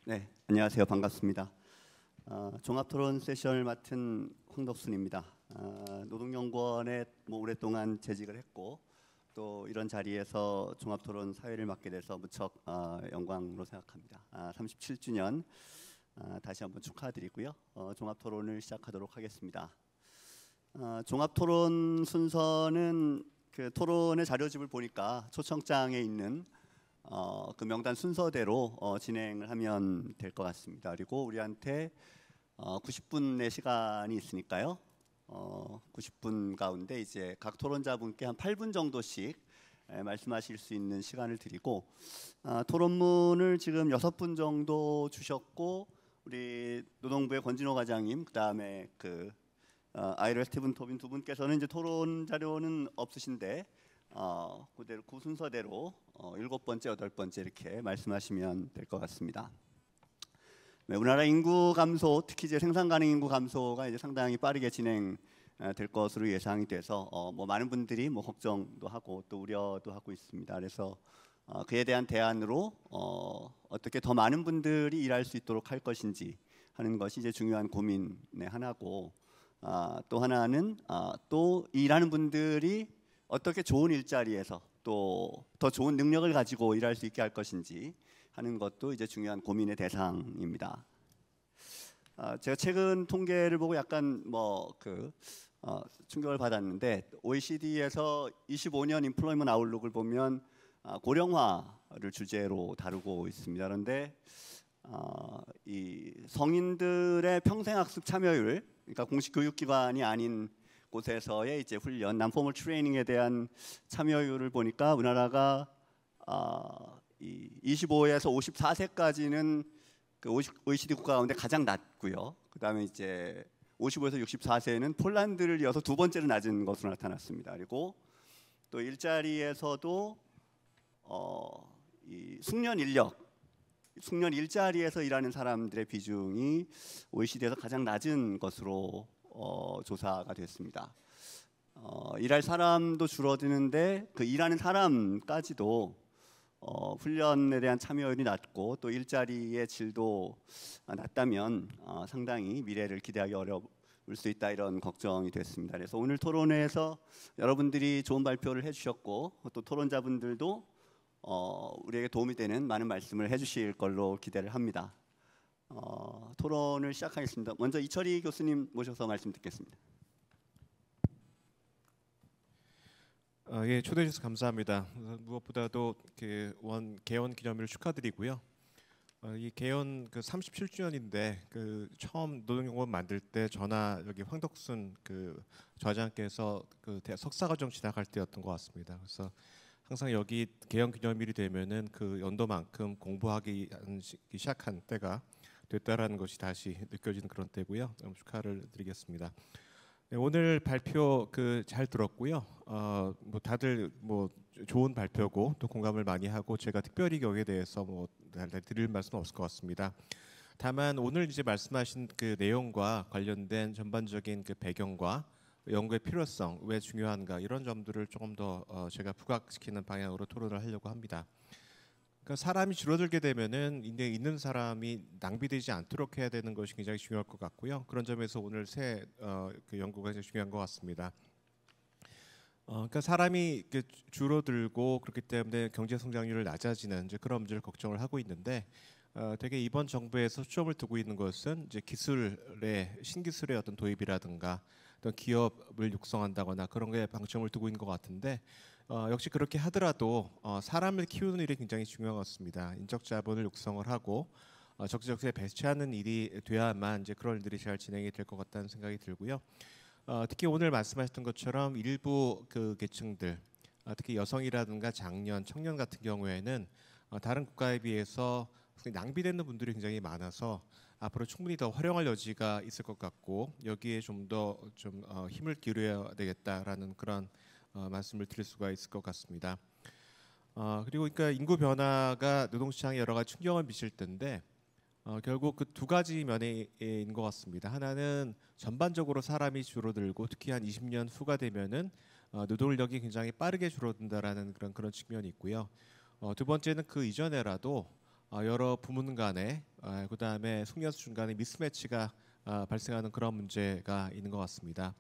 네, 안녕하세요. 반갑습니다. 종합토론 세션을 맡은 황덕순입니다. 노동연구원에 오랫동안 재직을 했고 또 이런 자리에서 종합토론 사회를 맡게 돼서 무척 영광으로 생각합니다. 37주년 다시 한번 축하드리고요. 종합토론을 시작하도록 하겠습니다. 종합토론 순서는 그 토론의 자료집을 보니까 초청장에 있는 그 명단 순서대로 진행을 하면 될 것 같습니다. 그리고 우리한테 90분의 시간이 있으니까요. 90분 가운데 이제 각 토론자분께 한 8분 정도씩 말씀하실 수 있는 시간을 드리고 토론문을 지금 6분 정도 주셨고 우리 노동부의 권진호 과장님 그다음에 그 아이로 스티븐 토빈 두 분께서는 이제 토론 자료는 없으신데 그대로 그 순서대로 7번째, 8번째 이렇게 말씀하시면 될 것 같습니다. 네, 우리나라 인구 감소, 특히 이제 생산 가능 인구 감소가 이제 상당히 빠르게 진행될 것으로 예상이 돼서 많은 분들이 걱정도 하고 또 우려도 하고 있습니다. 그래서 그에 대한 대안으로 어떻게 더 많은 분들이 일할 수 있도록 할 것인지 하는 것이 이제 중요한 고민의 하나고 또 하나는 또 일하는 분들이 어떻게 좋은 일자리에서 또 더 좋은 능력을 가지고 일할 수 있게 할 것인지 하는 것도 이제 중요한 고민의 대상입니다. 제가 최근 통계를 보고 약간 충격을 받았는데 OECD에서 25년 인플로이먼트 아웃룩을 보면 고령화를 주제로 다루고 있습니다. 그런데 이 성인들의 평생학습 참여율, 그러니까 공식 교육기관이 아닌 곳에서의 이제 훈련, 난포멀 트레이닝에 대한 참여율을 보니까 우리나라가 25에서 54세까지는 그 OECD 국가 가운데 가장 낮고요. 그다음에 이제 55에서 64세는 폴란드를 이어서 두 번째로 낮은 것으로 나타났습니다. 그리고 또 일자리에서도 이 숙련 인력, 숙련 일자리에서 일하는 사람들의 비중이 OECD에서 가장 낮은 것으로 조사가 됐습니다. 일할 사람도 줄어드는데 그 일하는 사람까지도 훈련에 대한 참여율이 낮고 또 일자리의 질도 낮다면 상당히 미래를 기대하기 어려울 수 있다 이런 걱정이 됐습니다. 그래서 오늘 토론회에서 여러분들이 좋은 발표를 해주셨고 또 토론자분들도 우리에게 도움이 되는 많은 말씀을 해주실 걸로 기대를 합니다. 토론을 시작하겠습니다. 먼저 이철희 교수님 모셔서 말씀 듣겠습니다. 예, 초대해 주셔서 감사합니다. 무엇보다도 개원 기념일을 축하드리고요. 이 개원 37주년인데 처음 노동연구원 만들 때 저나 여기 황덕순 저장께서 석사과정 진학할 때였던 것 같습니다. 그래서 항상 여기 개원 기념일이 되면은 그 연도만큼 공부하기 시작한 때가 됐다라는 것이 다시 느껴지는 그런 때고요. 축하를 드리겠습니다. 네, 오늘 발표 잘 들었고요. 다들 좋은 발표고 또 공감을 많이 하고 제가 특별히 여기에 대해서 드릴 말씀은 없을 것 같습니다. 다만 오늘 이제 말씀하신 그 내용과 관련된 전반적인 그 배경과 연구의 필요성, 왜 중요한가 이런 점들을 조금 더 제가 부각시키는 방향으로 토론을 하려고 합니다. 그러니까 사람이 줄어들게 되면은 이제 있는 사람이 낭비되지 않도록 해야 되는 것이 굉장히 중요할 것 같고요. 그런 점에서 오늘 새 연구가 굉장히 중요한 것 같습니다. 그러니까 사람이 줄어들고 그렇기 때문에 경제 성장률이 낮아지는 이제 그런 문제를 걱정을 하고 있는데 되게 이번 정부에서 초점을 두고 있는 것은 이제 신기술의 어떤 도입이라든가 어떤 기업을 육성한다거나 그런 게 방점을 두고 있는 것 같은데 역시 그렇게 하더라도 사람을 키우는 일이 굉장히 중요한 것 같습니다. 인적 자본을 육성을 하고 적재적소에 배치하는 일이 돼야만 이제 그런 일들이 잘 진행이 될 것 같다는 생각이 들고요. 특히 오늘 말씀하셨던 것처럼 일부 계층들, 특히 여성이라든가 장년, 청년 같은 경우에는 다른 국가에 비해서 낭비되는 분들이 굉장히 많아서 앞으로 충분히 더 활용할 여지가 있을 것 같고 여기에 좀 더 힘을 기울여야 되겠다라는 그런 말씀을 드릴 수가 있을 것 같습니다. 그리고 그러니까 인구 변화가 노동시장에 여러 가지 충격을 미칠 텐데 결국 그 두 가지 면에 있는 것 같습니다. 하나는 전반적으로 사람이 줄어들고 특히 한 20년 후가 되면은 노동력이 굉장히 빠르게 줄어든다라는 그런 측면이 있고요. 두 번째는 그 이전에라도 여러 부문 간에 그다음에 숙련수 간의 미스매치가 발생하는 그런 문제가 있는 것 같습니다.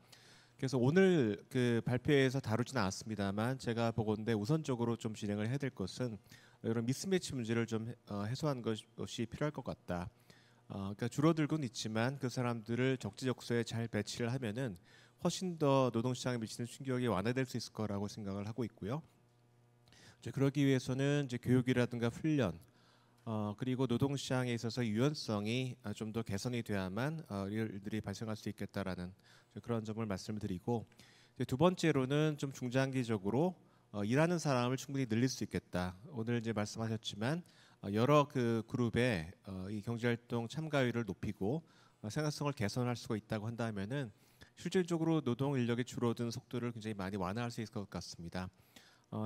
그래서 오늘 그 발표에서 다루지는 않았습니다만 제가 보건대 우선적으로 좀 진행을 해야 될 것은 이런 미스매치 문제를 좀 해소하는 것이 필요할 것 같다. 그러니까 줄어들곤 있지만 그 사람들을 적재적소에 잘 배치를 하면은 훨씬 더 노동시장에 미치는 충격이 완화될 수 있을 거라고 생각을 하고 있고요. 이제 그러기 위해서는 이제 교육이라든가 훈련, 그리고 노동시장에 있어서 유연성이 좀 더 개선이 돼야만 이런 일들이 발생할 수 있겠다라는 그런 점을 말씀을 드리고, 이제 두 번째로는 좀 중장기적으로 일하는 사람을 충분히 늘릴 수 있겠다. 오늘 이제 말씀하셨지만 여러 그 그룹의 이 경제활동 참가율을 높이고 생산성을 개선할 수가 있다고 한다면은 실질적으로 노동 인력이 줄어든 속도를 굉장히 많이 완화할 수 있을 것 같습니다.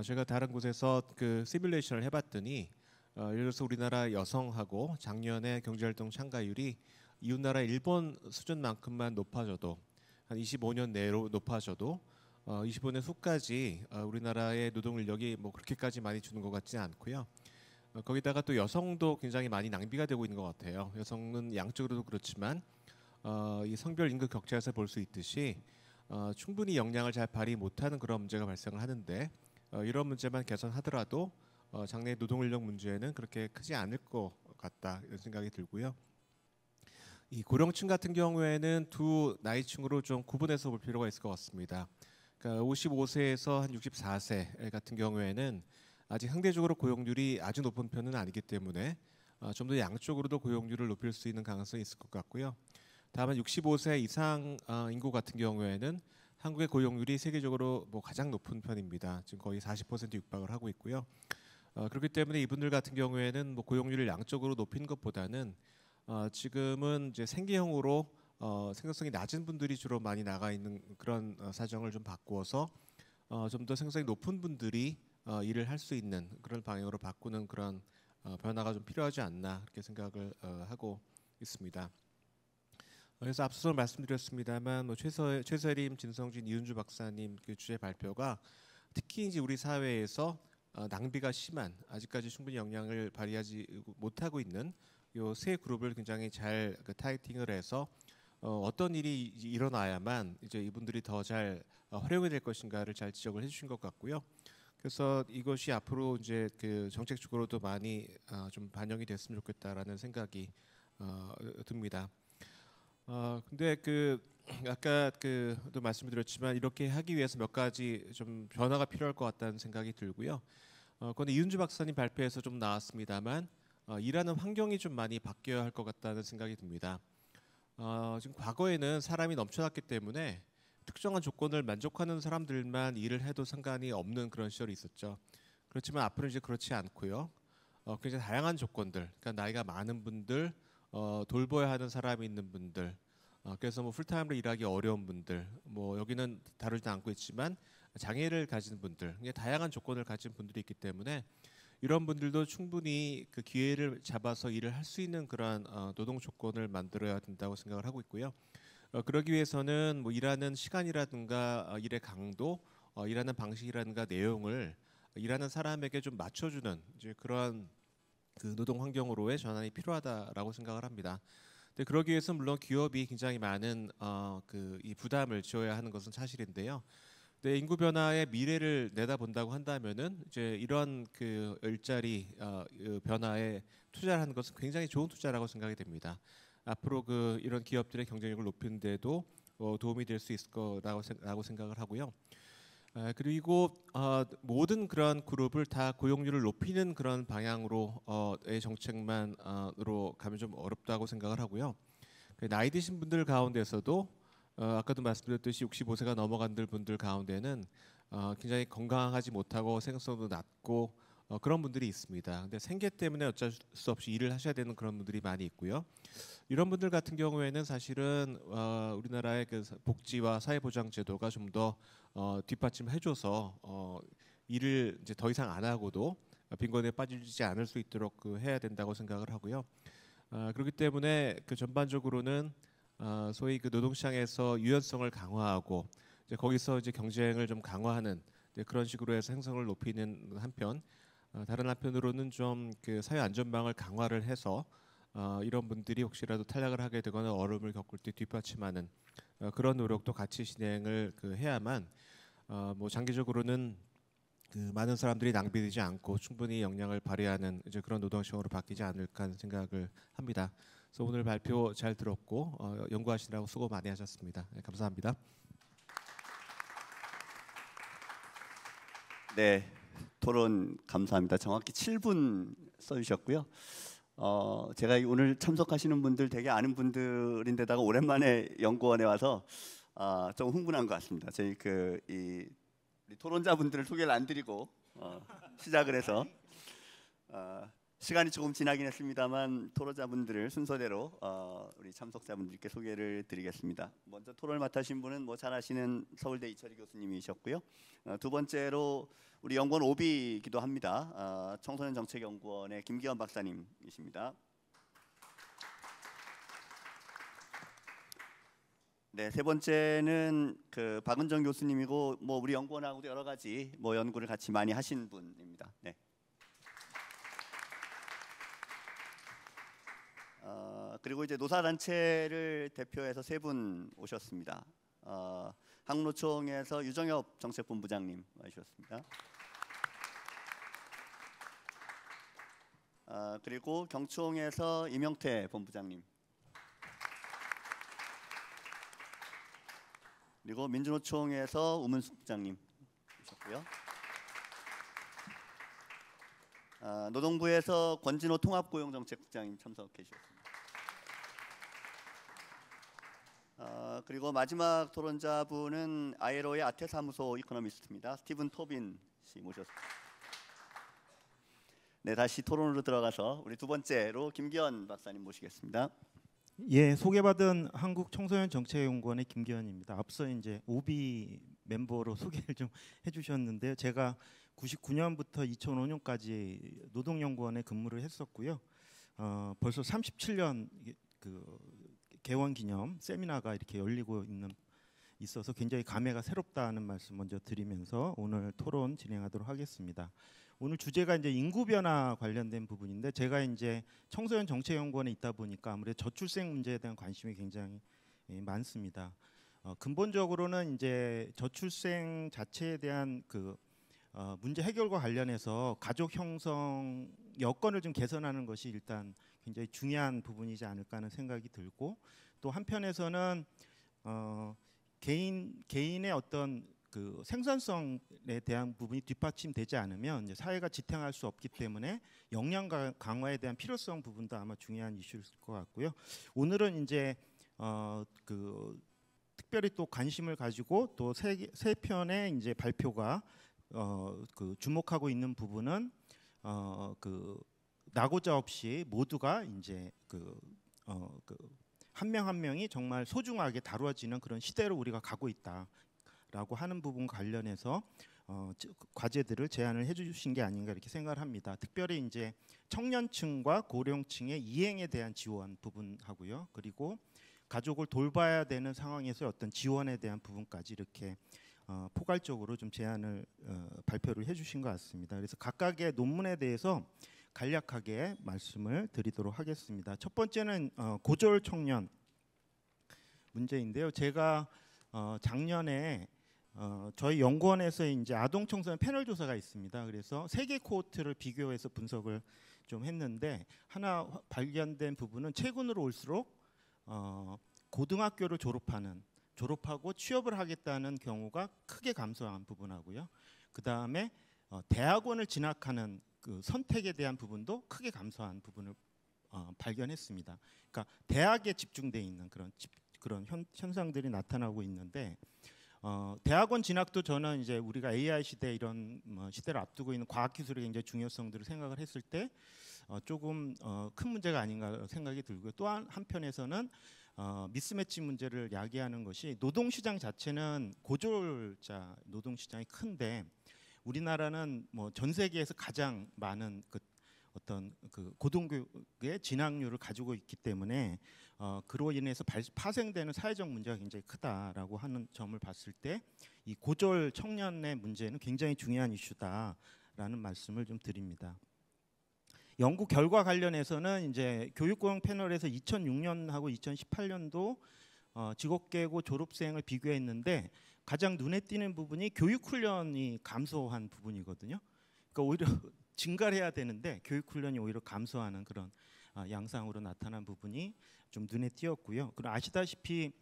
제가 다른 곳에서 그 시뮬레이션을 해봤더니 예를 들어서 우리나라 여성하고 작년에 경제활동 참가율이 이웃나라 일본 수준만큼만 높아져도 한 25년 내로 높아져도 25년 후까지 우리나라의 노동 인력이 뭐 그렇게까지 많이 주는 것 같지는 않고요. 거기다가 또 여성도 굉장히 많이 낭비가 되고 있는 것 같아요. 여성은 양적으로도 그렇지만 이 성별 임금 격차에서 볼 수 있듯이 충분히 역량을 잘 발휘 못하는 그런 문제가 발생을 하는데 이런 문제만 개선하더라도 장래 노동 인력 문제는 그렇게 크지 않을 것 같다 이런 생각이 들고요. 이 고령층 같은 경우에는 두 나이층으로 좀 구분해서 볼 필요가 있을 것 같습니다. 그러니까 55세에서 한 64세 같은 경우에는 아직 상대적으로 고용률이 아주 높은 편은 아니기 때문에 좀 더 양쪽으로도 고용률을 높일 수 있는 가능성이 있을 것 같고요. 다만 65세 이상 인구 같은 경우에는 한국의 고용률이 세계적으로 뭐 가장 높은 편입니다. 지금 거의 40% 육박을 하고 있고요. 그렇기 때문에 이분들 같은 경우에는 뭐 고용률을 양적으로 높인 것보다는 지금은 이제 생계형으로 생산성이 낮은 분들이 주로 많이 나가 있는 그런 사정을 좀 바꾸어서 좀 더 생산성이 높은 분들이 일을 할 수 있는 그런 방향으로 바꾸는 그런 변화가 좀 필요하지 않나 그렇게 생각을 하고 있습니다. 그래서 앞서서 말씀드렸습니다만 뭐 최서림, 진성진, 이은주 박사님 그 주제 발표가 특히 이제 우리 사회에서 낭비가 심한 아직까지 충분히 역량을 발휘하지 못하고 있는 요 세 그룹을 굉장히 잘 그 타이팅을 해서 어떤 일이 일어나야만 이제 이분들이 더 잘 활용이 될 것인가를 잘 지적을 해주신 것 같고요. 그래서 이것이 앞으로 이제 그 정책적으로도 많이 좀 반영이 됐으면 좋겠다라는 생각이 듭니다. 근데 그 아까 그도 말씀드렸지만 이렇게 하기 위해서 몇 가지 좀 변화가 필요할 것 같다는 생각이 들고요. 그런데 이은주 박사님 발표에서 좀 나왔습니다만 일하는 환경이 좀 많이 바뀌어야 할 것 같다는 생각이 듭니다. 지금 과거에는 사람이 넘쳐났기 때문에 특정한 조건을 만족하는 사람들만 일을 해도 상관이 없는 그런 시절이 있었죠. 그렇지만 앞으로 이제 그렇지 않고요. 굉장히 다양한 조건들, 그러니까 나이가 많은 분들, 돌봐야 하는 사람이 있는 분들, 그래서 뭐 풀타임으로 일하기 어려운 분들, 뭐 여기는 다루지 않고 있지만 장애를 가진 분들, 다양한 조건을 가진 분들이 있기 때문에 이런 분들도 충분히 그 기회를 잡아서 일을 할 수 있는 그런 노동 조건을 만들어야 된다고 생각을 하고 있고요. 그러기 위해서는 뭐 일하는 시간이라든가 일의 강도, 일하는 방식이라든가 내용을 일하는 사람에게 좀 맞춰주는 이제 그런 그 노동 환경으로의 전환이 필요하다라고 생각을 합니다. 근데 그러기 위해서 물론 기업이 굉장히 많은 그 이 부담을 지어야 하는 것은 사실인데요. 근데 인구 변화의 미래를 내다본다고 한다면은 이제 이런 그 일자리 변화에 투자를 하는 것은 굉장히 좋은 투자라고 생각이 됩니다. 앞으로 그 이런 기업들의 경쟁력을 높이는 데도 도움이 될 수 있을 거라고 생각을 하고요. 그리고 모든 그런 그룹을 다 고용률을 높이는 그런 방향으로의 정책만으로 가면 좀 어렵다고 생각을 하고요. 나이 드신 분들 가운데서도 아까도 말씀드렸듯이 65세가 넘어간 분들 가운데는 굉장히 건강하지 못하고 생산성도 낮고 그런 분들이 있습니다. 근데 생계 때문에 어쩔 수 없이 일을 하셔야 되는 그런 분들이 많이 있고요. 이런 분들 같은 경우에는 사실은 우리나라의 그 복지와 사회보장 제도가 좀 더 뒷받침해줘서 일을 이제 더 이상 안 하고도 빈곤에 빠지지 않을 수 있도록 해야 된다고 생각을 하고요. 그렇기 때문에 그 전반적으로는 소위 그 노동시장에서 유연성을 강화하고 이제 거기서 이제 경쟁을 좀 강화하는 이제 그런 식으로 해서 생성을 높이는 한편 다른 한편으로는 좀 그 사회 안전망을 강화를 해서 이런 분들이 혹시라도 탈락을 하게 되거나 어려움을 겪을 때 뒷받침하는 그런 노력도 같이 진행을 해야만 뭐 장기적으로는 그 많은 사람들이 낭비되지 않고 충분히 역량을 발휘하는 이제 그런 노동 시장으로 바뀌지 않을까 하는 생각을 합니다. 그래서 오늘 발표 잘 들었고 연구하시느라고 수고 많이 하셨습니다. 네, 감사합니다. 네, 토론 감사합니다. 정확히 7분 써주셨고요. 제가 오늘 참석하시는 분들 되게 아는 분들인데다가 오랜만에 연구원에 와서 좀 흥분한 것 같습니다. 저희 우리 토론자분들을 소개를 안 드리고 시작을 해서 시간이 조금 지나긴 했습니다만 토론자분들을 순서대로 우리 참석자분들께 소개를 드리겠습니다. 먼저 토론을 맡으신 분은 뭐 잘 아시는 서울대 이철희 교수님이셨고요. 두 번째로 우리 연구원 OB이기도 합니다. 청소년 정책연구원의 김기현 박사님이십니다. 네, 세 번째는 그 박은정 교수님이고 뭐 우리 연구원하고도 여러 가지 뭐 연구를 같이 많이 하신 분입니다. 네. 그리고 이제 노사단체를 대표해서 세 분 오셨습니다. 항노총에서 유정엽 정책본부장님 와주셨습니다. 그리고 경총에서 임영태 본부장님. 그리고 민주노총에서 우문숙 부장님 오셨고요. 노동부에서 권진호 통합고용정책국장님 참석해 주셨습니다. 그리고 마지막 토론자분은 ILO의 아태사무소 이코노미스트입니다. 스티븐 토빈 씨 모셨습니다. 네, 다시 토론으로 들어가서 우리 두 번째로 김기현 박사님 모시겠습니다. 예, 소개받은 한국청소년정책연구원의 김기현입니다. 앞서 이제 OB 멤버로 소개를 좀 해주셨는데요. 제가 99년부터 2005년까지 노동연구원에 근무를 했었고요. 벌써 37년 그 개원 기념 세미나가 이렇게 열리고 있어서 굉장히 감회가 새롭다는 말씀 먼저 드리면서 오늘 토론 진행하도록 하겠습니다. 오늘 주제가 이제 인구 변화 관련된 부분인데 제가 이제 청소년 정책연구원에 있다 보니까 아무래도 저출생 문제에 대한 관심이 굉장히 많습니다. 근본적으로는 이제 저출생 자체에 대한 그 문제 해결과 관련해서 가족 형성 여건을 좀 개선하는 것이 일단 굉장히 중요한 부분이지 않을까 하는 생각이 들고 또 한편에서는 개인의 어떤 그 생산성에 대한 부분이 뒷받침되지 않으면 이제 사회가 지탱할 수 없기 때문에 역량 강화에 대한 필요성 부분도 아마 중요한 이슈일 것 같고요. 오늘은 이제 그 특별히 또 관심을 가지고 또 세 편의 이제 발표가 그 주목하고 있는 부분은 그 나고자 없이 모두가 이제 한 명 한 명이 정말 소중하게 다루어지는 그런 시대로 우리가 가고 있다라고 하는 부분 관련해서 과제들을 제안을 해주신 게 아닌가 이렇게 생각을 합니다. 특별히 이제 청년층과 고령층의 이행에 대한 지원 부분하고요. 그리고 가족을 돌봐야 되는 상황에서 어떤 지원에 대한 부분까지 이렇게 포괄적으로 좀 제안을 발표를 해주신 것 같습니다. 그래서 각각의 논문에 대해서 간략하게 말씀을 드리도록 하겠습니다. 첫 번째는 고졸 청년 문제인데요. 제가 작년에 저희 연구원에서 이제 아동 청소년 패널 조사가 있습니다. 그래서 세 개 코호트를 비교해서 분석을 좀 했는데 하나 발견된 부분은 최근으로 올수록 고등학교를 졸업하고 취업을 하겠다는 경우가 크게 감소한 부분하고요. 그 다음에 대학원을 진학하는 그 선택에 대한 부분도 크게 감소한 부분을 발견했습니다. 그러니까 대학에 집중돼 있는 그런 현상들이 나타나고 있는데 대학원 진학도 저는 이제 우리가 AI 시대 이런 시대를 앞두고 있는 과학기술의 굉장히 중요성들을 생각을 했을 때 조금 큰 문제가 아닌가 생각이 들고요. 또 한편에서는 미스매치 문제를 야기하는 것이 노동시장 자체는 고졸자 노동시장이 큰데 우리나라는 뭐 전 세계에서 가장 많은 그 어떤 그 고등교육의 진학률을 가지고 있기 때문에 그로 인해서 파생되는 사회적 문제가 굉장히 크다라고 하는 점을 봤을 때 이 고졸 청년의 문제는 굉장히 중요한 이슈다. 있다라는 말씀을 좀 드립니다. 연구 결과 관련해서는 이제 교육고용 패널에서 2006년하고 2018년도 직업계고 졸업생을 비교했는데 가장 눈에 띄는 부분이 교육훈련이 감소한 부분이거든요. 그러니까 오히려 증가를 해야 되는데 교육훈련이 오히려 감소하는 그런 양상으로 나타난 부분이 좀 눈에 띄었고요. 그리고 아시다시피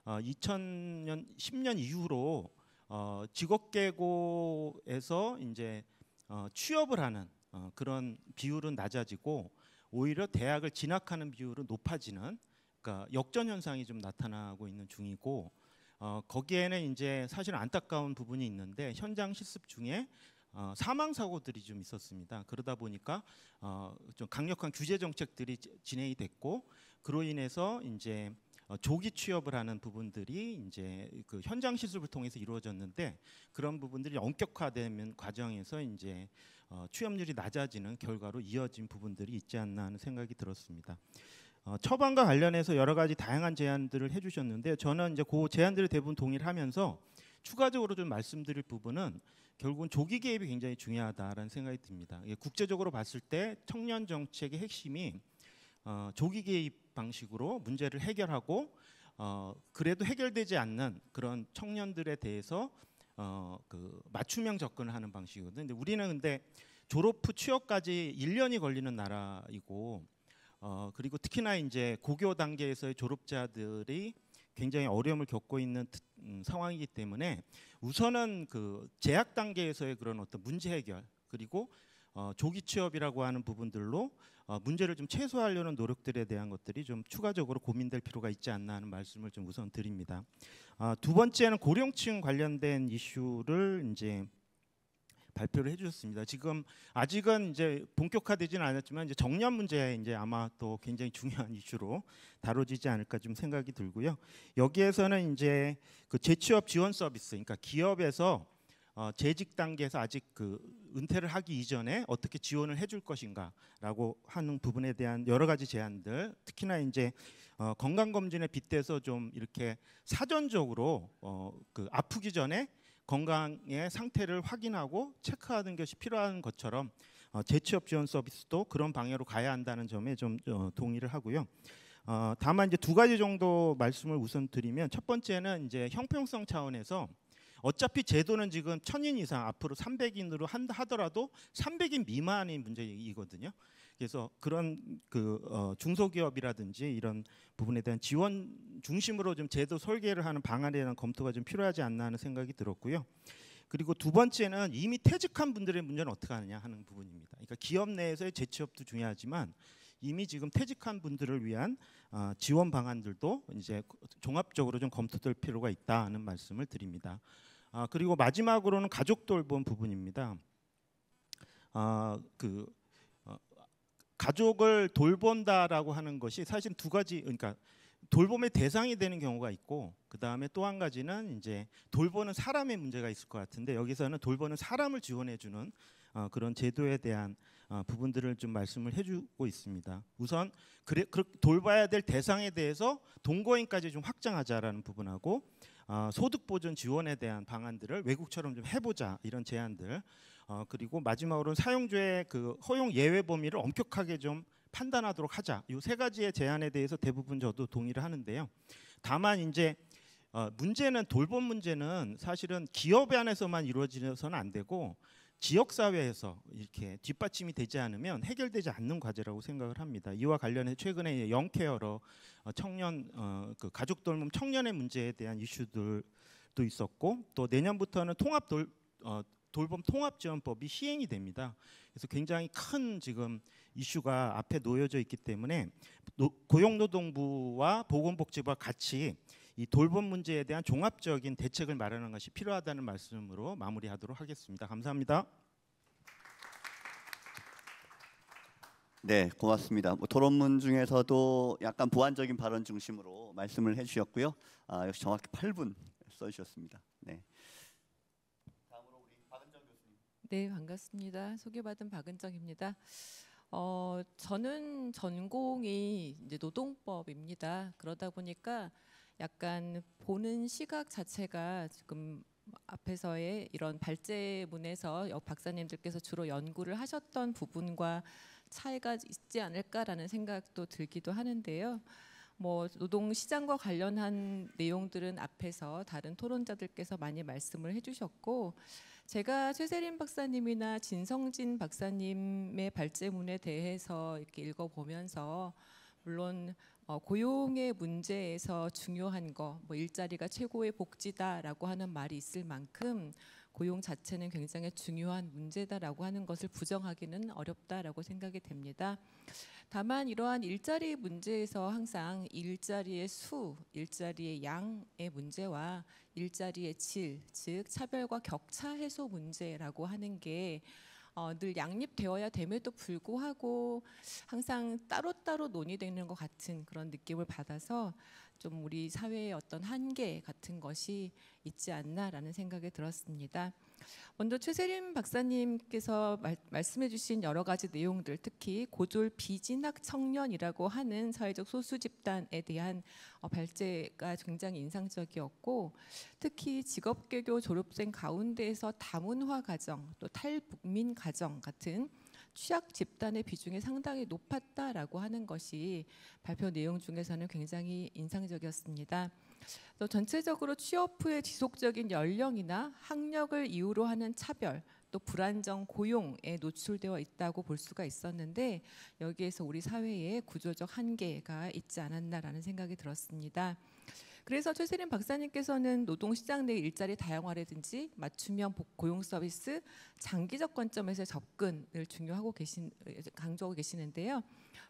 2000년 10년 이후로 직업계고에서 이제 취업을 하는 그런 비율은 낮아지고 오히려 대학을 진학하는 비율은 높아지는, 그러니까 역전 현상이 좀 나타나고 있는 중이고, 거기에는 이제 사실 안타까운 부분이 있는데 현장 실습 중에 사망 사고들이 좀 있었습니다. 그러다 보니까 좀 강력한 규제 정책들이 진행이 됐고, 그로 인해서 이제 조기 취업을 하는 부분들이 이제 그 현장 실습을 통해서 이루어졌는데, 그런 부분들이 엄격화되는 과정에서 이제 취업률이 낮아지는 결과로 이어진 부분들이 있지 않나 하는 생각이 들었습니다. 처방과 관련해서 여러 가지 다양한 제안들을 해주셨는데, 저는 이제 그 제안들을 대부분 동의를 하면서 추가적으로 좀 말씀드릴 부분은 결국은 조기 개입이 굉장히 중요하다라는 생각이 듭니다. 국제적으로 봤을 때 청년 정책의 핵심이 조기 개입 방식으로 문제를 해결하고 그래도 해결되지 않는 그런 청년들에 대해서 그 맞춤형 접근을 하는 방식이거든요. 근데 우리는 근데 졸업 후 취업까지 1년이 걸리는 나라이고, 그리고 특히나 이제 고교 단계에서의 졸업자들이 굉장히 어려움을 겪고 있는 상황이기 때문에 우선은 그 재학 단계에서의 그런 어떤 문제 해결, 그리고 조기 취업이라고 하는 부분들로 문제를 좀 최소화하려는 노력들에 대한 것들이 좀 추가적으로 고민될 필요가 있지 않나 하는 말씀을 좀 우선 드립니다. 두 번째는 고령층 관련된 이슈를 이제 발표를 해주셨습니다. 지금 아직은 이제 본격화되지는 않았지만 이제 정년 문제 이제 아마 또 굉장히 중요한 이슈로 다뤄지지 않을까 좀 생각이 들고요. 여기에서는 이제 그 재취업 지원 서비스, 그러니까 기업에서 재직 단계에서 아직 그 은퇴를 하기 이전에 어떻게 지원을 해줄 것인가라고 하는 부분에 대한 여러 가지 제안들, 특히나 이제 건강 검진에 빗대서 좀 이렇게 사전적으로 그 아프기 전에 건강의 상태를 확인하고 체크하는 것이 필요한 것처럼 재취업 지원 서비스도 그런 방향으로 가야 한다는 점에 좀 동의를 하고요. 다만 이제 두 가지 정도 말씀을 우선 드리면, 첫 번째는 이제 형평성 차원에서 어차피 제도는 지금 1000인 이상, 앞으로 300인으로 하더라도 300인 미만인 문제이거든요. 그래서 그런 그 중소기업이라든지 이런 부분에 대한 지원 중심으로 좀 제도 설계를 하는 방안에 대한 검토가 좀 필요하지 않나 하는 생각이 들었고요. 그리고 두 번째는 이미 퇴직한 분들의 문제는 어떻게 하느냐 하는 부분입니다. 그러니까 기업 내에서의 재취업도 중요하지만 이미 지금 퇴직한 분들을 위한 지원 방안들도 이제 종합적으로 좀 검토될 필요가 있다는 말씀을 드립니다. 그리고 마지막으로는 가족 돌봄 부분입니다. 가족을 돌본다라고 하는 것이 사실 두 가지, 그러니까 돌봄의 대상이 되는 경우가 있고, 그 다음에 또 한 가지는 이제 돌보는 사람의 문제가 있을 것 같은데, 여기서는 돌보는 사람을 지원해주는 그런 제도에 대한 부분들을 좀 말씀을 해주고 있습니다. 우선 돌봐야 될 대상에 대해서 동거인까지 좀 확장하자라는 부분하고, 소득 보전 지원에 대한 방안들을 외국처럼 좀 해보자, 이런 제안들. 그리고 마지막으로는 사용주의 그 허용 예외 범위를 엄격하게 좀 판단하도록 하자. 이 세 가지의 제안에 대해서 대부분 저도 동의를 하는데요. 다만 이제 문제는, 돌봄 문제는 사실은 기업 안에서만 이루어져서는 안 되고 지역 사회에서 이렇게 뒷받침이 되지 않으면 해결되지 않는 과제라고 생각을 합니다. 이와 관련해 최근에 영케어로 청년 그 가족 돌봄 청년의 문제에 대한 이슈들도 있었고, 또 내년부터는 돌봄 통합지원법이 시행이 됩니다. 그래서 굉장히 큰 지금 이슈가 앞에 놓여져 있기 때문에 고용노동부와 보건복지부와 같이 이 돌봄 문제에 대한 종합적인 대책을 마련하는 것이 필요하다는 말씀으로 마무리하도록 하겠습니다. 감사합니다. 네, 고맙습니다. 토론문 중에서도 약간 보완적인 발언 중심으로 말씀을 해주셨고요. 역시 정확히 8분 써주셨습니다. 네. 다음으로 우리 박은정 교수님. 네, 반갑습니다. 소개받은 박은정입니다. 저는 전공이 이제 노동법입니다. 그러다 보니까 약간 보는 시각 자체가 지금 앞에서의 이런 발제문에서 박사님들께서 주로 연구를 하셨던 부분과 차이가 있지 않을까라는 생각도 들기도 하는데요. 뭐 노동 시장과 관련한 내용들은 앞에서 다른 토론자들께서 많이 말씀을 해주셨고, 제가 최세림 박사님이나 진성진 박사님의 발제문에 대해서 이렇게 읽어보면서 물론 고용의 문제에서 중요한 거, 뭐 일자리가 최고의 복지다라고 하는 말이 있을 만큼 고용 자체는 굉장히 중요한 문제다라고 하는 것을 부정하기는 어렵다라고 생각이 됩니다. 다만 이러한 일자리 문제에서 항상 일자리의 수, 일자리의 양의 문제와 일자리의 질, 즉 차별과 격차 해소 문제라고 하는 게 늘 양립되어야 됨에도 불구하고 항상 따로따로 논의되는 것 같은 그런 느낌을 받아서 좀 우리 사회의 어떤 한계 같은 것이 있지 않나라는 생각이 들었습니다. 먼저 최세림 박사님께서 말씀해 주신 여러 가지 내용들, 특히 고졸 비진학 청년이라고 하는 사회적 소수 집단에 대한 발제가 굉장히 인상적이었고, 특히 직업개교 졸업생 가운데에서 다문화 가정, 또 탈북민 가정 같은 취약 집단의 비중이 상당히 높았다라고 하는 것이 발표 내용 중에서는 굉장히 인상적이었습니다. 또 전체적으로 취업 후의 지속적인 연령이나 학력을 이유로 하는 차별, 또 불안정 고용에 노출되어 있다고 볼 수가 있었는데, 여기에서 우리 사회에 구조적 한계가 있지 않았나라는 생각이 들었습니다. 그래서 최세림 박사님께서는 노동시장 내 일자리 다양화라든지 맞춤형 고용 서비스, 장기적 관점에서 접근을 강조하고 계시는데요.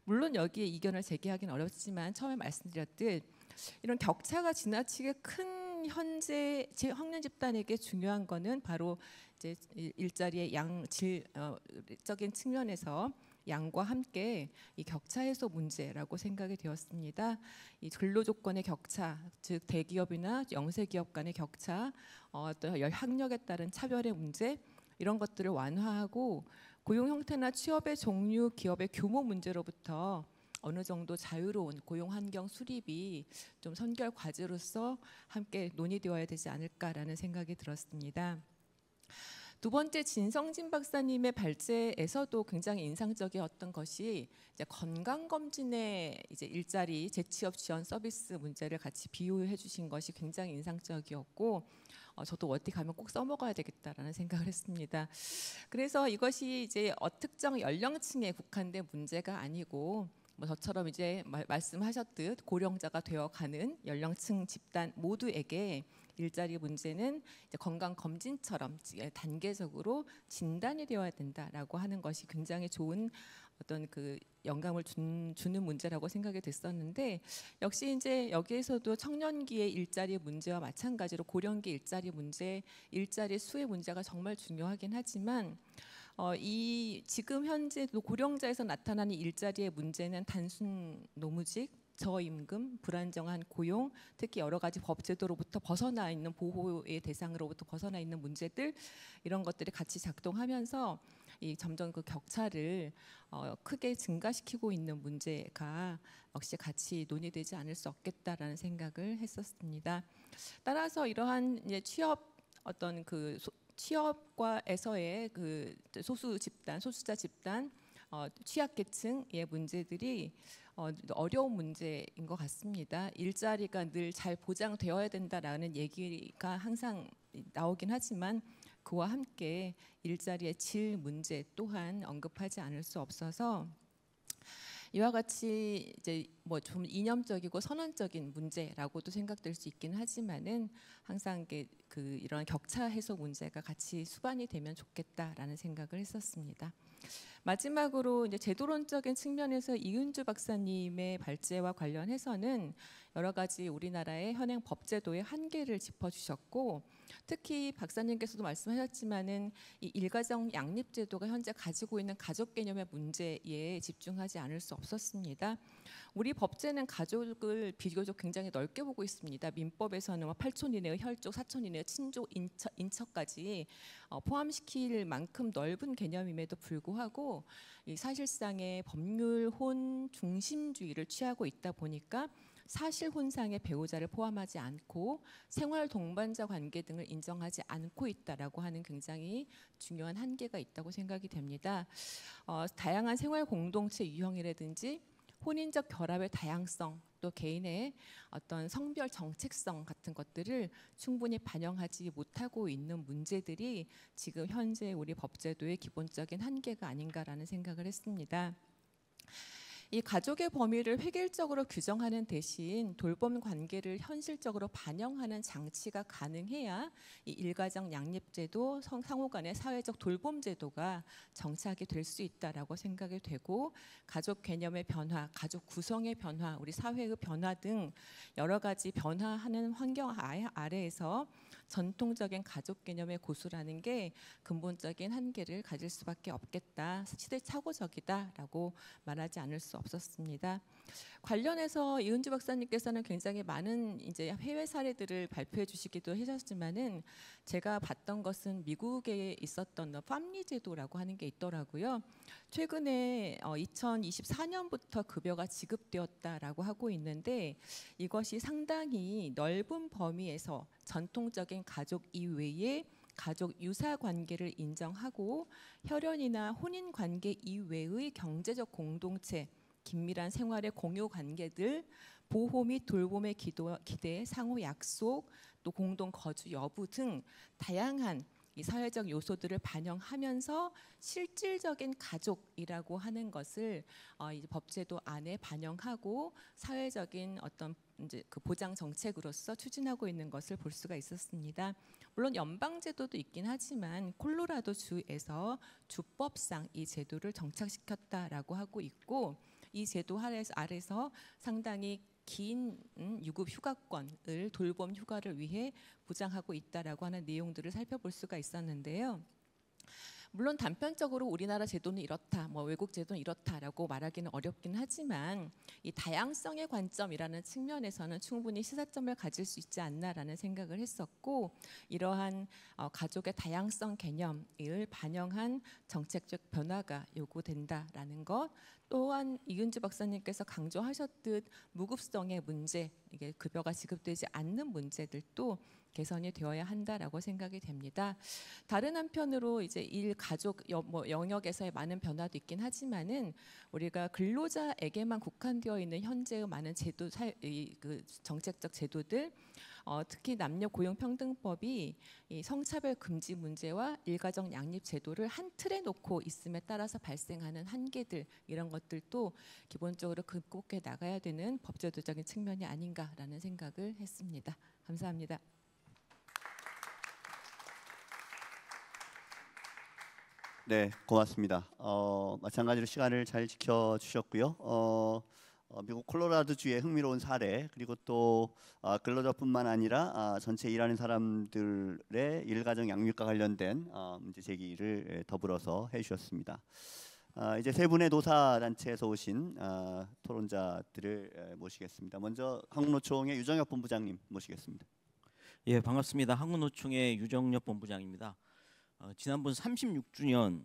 물론 여기에 이견을 제기하기는 어렵지만 처음에 말씀드렸듯 이런 격차가 지나치게 큰 현재 청년 집단에게 중요한 거는 바로 이제 일자리의 질적인 측면에서 양과 함께 이 격차 해소 문제라고 생각이 되었습니다. 이 근로 조건의 격차, 즉 대기업이나 영세기업 간의 격차, 또 학력에 따른 차별의 문제, 이런 것들을 완화하고 고용 형태나 취업의 종류, 기업의 규모 문제로부터 어느 정도 자유로운 고용 환경 수립이 좀 선결 과제로서 함께 논의되어야 되지 않을까라는 생각이 들었습니다. 두 번째, 진성진 박사님의 발제에서도 굉장히 인상적이었던 것이 이제 건강검진의 이제 일자리 재취업 지원 서비스 문제를 같이 비유해 주신 것이 굉장히 인상적이었고, 저도 어디 가면 꼭 써먹어야 되겠다라는 생각을 했습니다. 그래서 이것이 이제 특정 연령층에 국한된 문제가 아니고, 뭐 저처럼 이제 말씀하셨듯 고령자가 되어가는 연령층 집단 모두에게 일자리 문제는 이제 건강 검진처럼 단계적으로 진단이 되어야 된다라고 하는 것이 굉장히 좋은 어떤 그 영감을 주는 문제라고 생각이 됐었는데, 역시 이제 여기에서도 청년기의 일자리 문제와 마찬가지로 고령기 일자리 문제, 일자리 수의 문제가 정말 중요하긴 하지만 이 지금 현재 고령자에서 나타나는 일자리의 문제는 단순 노무직, 저임금, 불안정한 고용, 특히 여러 가지 법 제도로부터 벗어나 있는 보호의 대상으로부터 벗어나 있는 문제들, 이런 것들이 같이 작동하면서 이 점점 그 격차를 크게 증가시키고 있는 문제가 역시 같이 논의되지 않을 수 없겠다라는 생각을 했었습니다. 따라서 이러한 이제 취업과에서의 그 소수자 집단, 취약계층의 문제들이 어려운 문제인 것 같습니다. 일자리가 늘 잘 보장되어야 된다라는 얘기가 항상 나오긴 하지만 그와 함께 일자리의 질 문제 또한 언급하지 않을 수 없어서 이와 같이 이제 뭐 좀 이념적이고 선언적인 문제라고도 생각될 수 있긴 하지만은 항상 이런 격차 해소 문제가 같이 수반이 되면 좋겠다라는 생각을 했었습니다. 마지막으로 이제 제도론적인 측면에서 이은주 박사님의 발제와 관련해서는 여러 가지 우리나라의 현행 법제도의 한계를 짚어주셨고, 특히 박사님께서도 말씀하셨지만은 이 일가정 양립제도가 현재 가지고 있는 가족 개념의 문제에 집중하지 않을 수 없었습니다. 우리 법제는 가족을 비교적 굉장히 넓게 보고 있습니다. 민법에서는 8촌 이내의 혈족, 4촌 이내의 친족, 인척까지 포함시킬 만큼 넓은 개념임에도 불구하고 이 사실상의 법률 혼 중심주의를 취하고 있다 보니까 사실 혼상의 배우자를 포함하지 않고 생활 동반자 관계 등을 인정하지 않고 있다라고 하는 굉장히 중요한 한계가 있다고 생각이 됩니다. 다양한 생활 공동체 유형이라든지 혼인적 결합의 다양성, 또 개인의 어떤 성별 정체성 같은 것들을 충분히 반영하지 못하고 있는 문제들이 지금 현재 우리 법제도의 기본적인 한계가 아닌가라는 생각을 했습니다. 이 가족의 범위를 획일적으로 규정하는 대신 돌봄 관계를 현실적으로 반영하는 장치가 가능해야 이 일가정 양립제도, 상호간의 사회적 돌봄 제도가 정착이 될 수 있다라고 생각이 되고, 가족 개념의 변화, 가족 구성의 변화, 우리 사회의 변화 등 여러 가지 변화하는 환경 아래에서 전통적인 가족 개념의 고수라는 게 근본적인 한계를 가질 수밖에 없겠다, 시대착오적이다라고 말하지 않을 수 없었습니다. 관련해서 이은주 박사님께서는 굉장히 많은 이제 해외 사례들을 발표해 주시기도 하셨지만은 제가 봤던 것은 미국에 있었던 팜리 제도라고 하는 게 있더라고요. 최근에 2024년부터 급여가 지급되었다라고 하고 있는데, 이것이 상당히 넓은 범위에서 전통적인 가족 이외에 가족 유사 관계를 인정하고 혈연이나 혼인 관계 이외의 경제적 공동체, 긴밀한 생활의 공유 관계들, 보호 및 돌봄의 기대, 상호 약속, 또 공동 거주 여부 등 다양한 이 사회적 요소들을 반영하면서 실질적인 가족이라고 하는 것을 이제 법제도 안에 반영하고 사회적인 어떤 이제 그 보장 정책으로서 추진하고 있는 것을 볼 수가 있었습니다. 물론 연방 제도도 있긴 하지만 콜로라도 주에서 주법상 이 제도를 정착시켰다라고 하고 있고, 이 제도 아래서 상당히 긴 유급 휴가권을 돌봄 휴가를 위해 보장하고 있다라고 하는 내용들을 살펴볼 수가 있었는데요. 물론 단편적으로 우리나라 제도는 이렇다, 뭐 외국 제도는 이렇다라고 말하기는 어렵긴 하지만 이 다양성의 관점이라는 측면에서는 충분히 시사점을 가질 수 있지 않나라는 생각을 했었고, 이러한 가족의 다양성 개념을 반영한 정책적 변화가 요구된다라는 것, 또한 이은주 박사님께서 강조하셨듯 무급성의 문제, 이게 급여가 지급되지 않는 문제들도 개선이 되어야 한다라고 생각이 됩니다. 다른 한편으로 이제 일 가족 영역에서의 많은 변화도 있긴 하지만은 우리가 근로자에게만 국한되어 있는 현재의 많은 제도, 그 정책적 제도들, 특히 남녀 고용평등법이 이 성차별 금지 문제와 일가정 양립 제도를 한 틀에 놓고 있음에 따라서 발생하는 한계들, 이런 것들도 기본적으로 극복해 나가야 되는 법제도적인 측면이 아닌가라는 생각을 했습니다. 감사합니다. 네, 고맙습니다. 마찬가지로 시간을 잘 지켜주셨고요. 미국 콜로라도주의 흥미로운 사례, 그리고 또 근로자뿐만 아니라 전체 일하는 사람들의 일가정 양육과 관련된 문제 제기를 더불어서 해주셨습니다. 이제 세 분의 노사단체에서 오신 토론자들을 모시겠습니다. 먼저 한국노총의 유정혁 본부장님 모시겠습니다. 예, 반갑습니다. 한국노총의 유정혁 본부장입니다. 지난번 36주년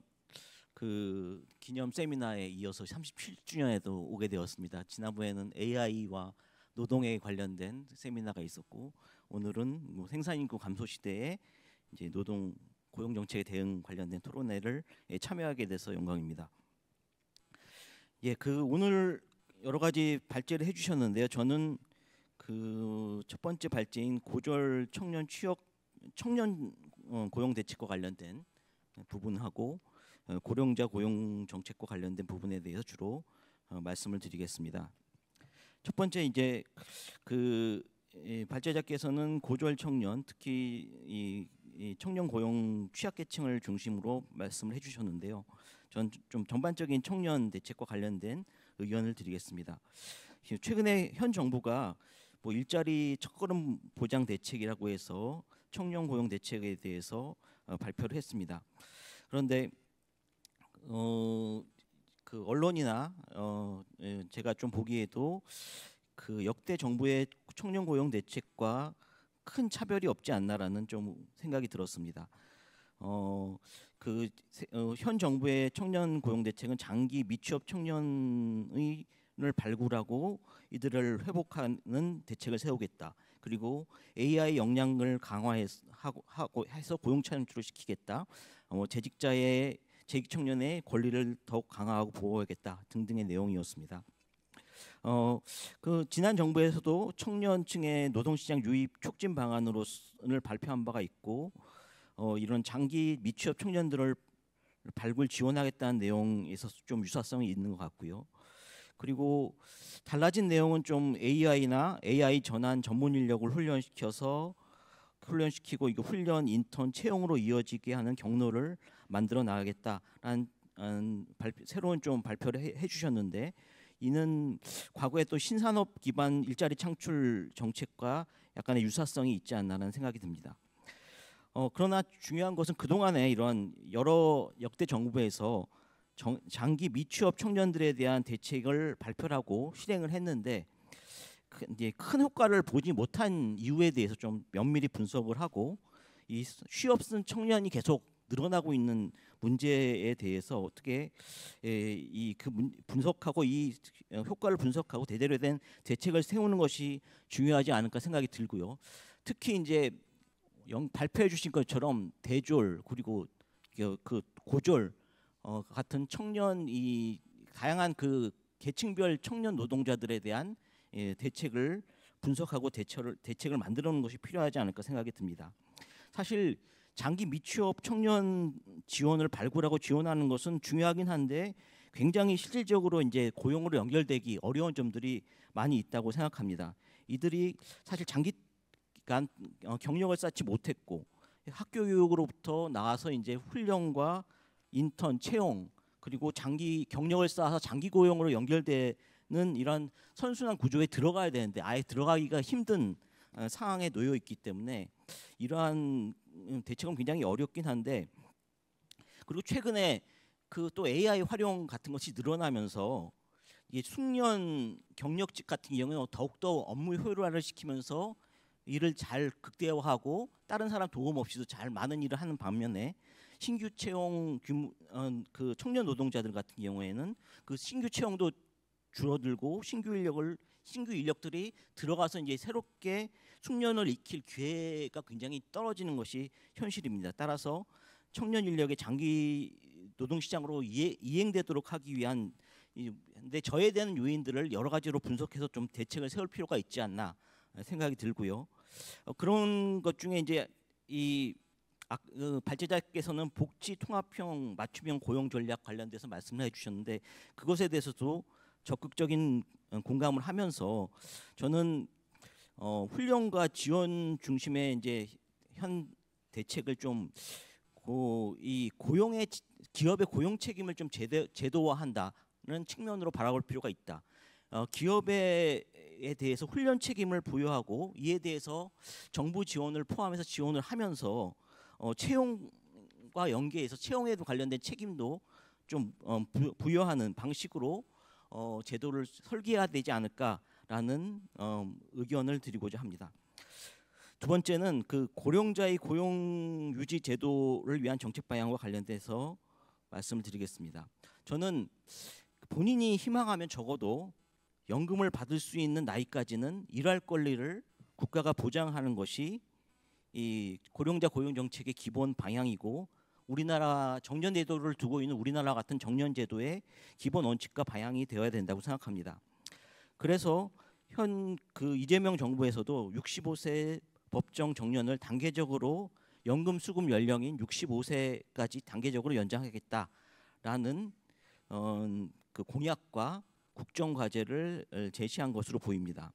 그 기념 세미나에 이어서 37주년에도 오게 되었습니다. 지난번에는 AI와 노동에 관련된 세미나가 있었고, 오늘은 뭐 생산인구 감소 시대에 이제 노동 고용 정책에 대응 관련된 토론회를 참여하게 돼서 영광입니다. 예, 그 오늘 여러 가지 발제를 해주셨는데요. 저는 그 첫 번째 발제인 고졸 청년 고용 대책과 관련된 부분하고 고령자 고용 정책과 관련된 부분에 대해서 주로 말씀을 드리겠습니다. 첫 번째 이제 그 발제자께서는 고졸 청년, 특히 이 청년 고용 취약계층을 중심으로 말씀을 해주셨는데요. 전 좀 전반적인 청년 대책과 관련된 의견을 드리겠습니다. 최근에 현 정부가 뭐 일자리 첫걸음 보장 대책이라고 해서 청년 고용 대책에 대해서 발표를 했습니다. 그런데 그 언론이나 제가 좀 보기에도 그 역대 정부의 청년 고용 대책과 큰 차별이 없지 않나라는 좀 생각이 들었습니다. 현 정부의 청년 고용 대책은 장기 미취업 청년의 발굴하고 이들을 회복하는 대책을 세우겠다. 그리고 AI 역량을 강화하고 해서 고용 창출을 시키겠다. 재직 청년의 권리를 더욱 강화하고 보호하겠다 등등의 내용이었습니다. 그 지난 정부에서도 청년층의 노동시장 유입 촉진 방안을 발표한 바가 있고 이런 장기 미취업 청년들을 발굴 지원하겠다는 내용에서 좀 유사성이 있는 것 같고요. 그리고 달라진 내용은 좀 AI나 AI 전환 전문 인력을 훈련시키고 이거 훈련 인턴 채용으로 이어지게 하는 경로를 만들어 나가겠다라는 새로운 좀 발표를 해주셨는데 이는 과거에 또 신산업 기반 일자리 창출 정책과 약간의 유사성이 있지 않나라는 생각이 듭니다. 그러나 중요한 것은 그동안에 이런 여러 역대 정부에서 장기 미취업 청년들에 대한 대책을 발표하고 실행을 했는데 이제 큰 효과를 보지 못한 이유에 대해서 좀 면밀히 분석을 하고 이 취업쓴 청년이 계속 늘어나고 있는 문제에 대해서 어떻게 분석하고 이 효과를 분석하고 제대로 된 대책을 세우는 것이 중요하지 않을까 생각이 들고요. 특히 이제 발표해 주신 것처럼 대졸 그리고 그 고졸 같은 청년 이 다양한 그 계층별 청년 노동자들에 대한 대책을 분석하고 대책을 만들어 놓는 것이 필요하지 않을까 생각이 듭니다. 사실 장기 미취업 청년 지원을 발굴하고 지원하는 것은 중요하긴 한데 굉장히 실질적으로 이제 고용으로 연결되기 어려운 점들이 많이 있다고 생각합니다. 이들이 사실 장기간 경력을 쌓지 못했고 학교 교육으로부터 나와서 이제 훈련과 인턴 채용 그리고 장기 경력을 쌓아서 장기 고용으로 연결되는 이런 선순환 구조에 들어가야 되는데 아예 들어가기가 힘든 상황에 놓여 있기 때문에 이러한 대책은 굉장히 어렵긴 한데 그리고 최근에 그 또 AI 활용 같은 것이 늘어나면서 이게 숙련 경력직 같은 경우는 더욱더 업무 효율화를 시키면서 일을 잘 극대화하고 다른 사람 도움 없이도 잘 많은 일을 하는 반면에 신규 채용 그 청년 노동자들 같은 경우에는 그 신규 채용도 줄어들고 신규 인력들이 들어가서 이제 새롭게 숙련을 익힐 기회가 굉장히 떨어지는 것이 현실입니다. 따라서 청년 인력의 장기 노동 시장으로 이행되도록 하기 위한 근데 저해되는 요인들을 여러 가지로 분석해서 좀 대책을 세울 필요가 있지 않나 생각이 들고요. 그런 것 중에 이제 발제자께서는 복지 통합형 맞춤형 고용 전략 관련돼서 말씀을 해주셨는데 그것에 대해서도 적극적인 공감을 하면서 저는 훈련과 지원 중심의 이제 현 대책을 좀 이 기업의 고용 책임을 좀 제도화한다는 측면으로 바라볼 필요가 있다. 기업에 대해서 훈련 책임을 부여하고 이에 대해서 정부 지원을 포함해서 지원을 하면서 채용과 연계해서 채용에도 관련된 책임도 좀 부여하는 방식으로 제도를 설계해야 되지 않을까라는 의견을 드리고자 합니다. 두 번째는 그 고령자의 고용 유지 제도를 위한 정책 방향과 관련돼서 말씀을 드리겠습니다. 저는 본인이 희망하면 적어도 연금을 받을 수 있는 나이까지는 일할 권리를 국가가 보장하는 것이 이 고령자 고용 정책의 기본 방향이고 우리나라 정년 제도를 두고 있는 우리나라 같은 정년 제도의 기본 원칙과 방향이 되어야 된다고 생각합니다. 그래서 현 그 이재명 정부에서도 65세 법정 정년을 단계적으로 연금 수급 연령인 65세까지 단계적으로 연장하겠다라는 그 공약과 국정 과제를 제시한 것으로 보입니다.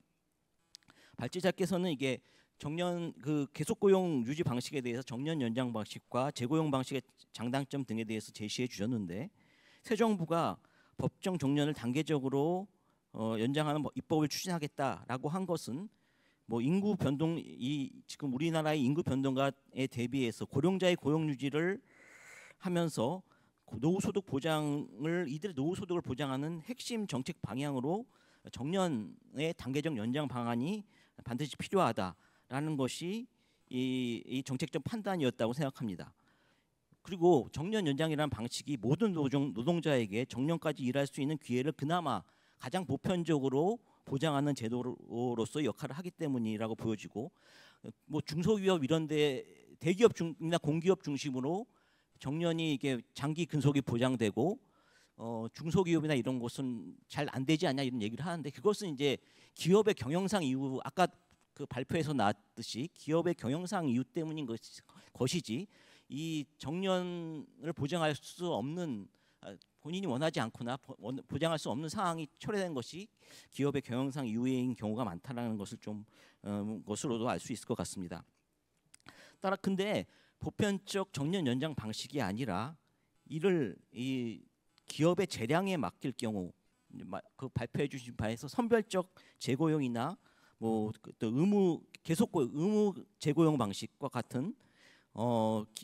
발제자께서는 이게 정년 그 계속 고용 유지 방식에 대해서 정년 연장 방식과 재고용 방식의 장단점 등에 대해서 제시해 주셨는데 새 정부가 법정 정년을 단계적으로 연장하는 입법을 추진하겠다라고 한 것은 뭐 인구 변동 지금 우리나라의 인구 변동과에 대비해서 고령자의 고용 유지를 하면서 노후소득 보장을 이들의 노후소득을 보장하는 핵심 정책 방향으로 정년의 단계적 연장 방안이 반드시 필요하다라는 것이 이 정책적 판단이었다고 생각합니다. 그리고 정년 연장이라는 방식이 모든 노동자에게 정년까지 일할 수 있는 기회를 그나마 가장 보편적으로 보장하는 제도로서 역할을 하기 때문이라고 보여지고, 뭐 중소기업 이런데 대기업 중이나 공기업 중심으로 정년이 이게 장기 근속이 보장되고 중소기업이나 이런 곳은 잘 안 되지 않냐 이런 얘기를 하는데, 그것은 이제 기업의 경영상 이유, 아까 그 발표에서 나왔듯이 기업의 경영상 이유 때문인 것이지 이 정년을 보장할 수 없는, 본인이 원하지 않거나 보장할 수 없는 상황이 초래된 것이 기업의 경영상 이유인 경우가 많다는 것을 좀 것으로도 알 수 있을 것 같습니다. 따라 근데 보편적 정년 연장 방식이 아니라 이를 이 기업의 재량에 맡길 경우, 그 발표해 주신 바에서 선별적 재고용이나 뭐 또 의무 재고용 방식과 같은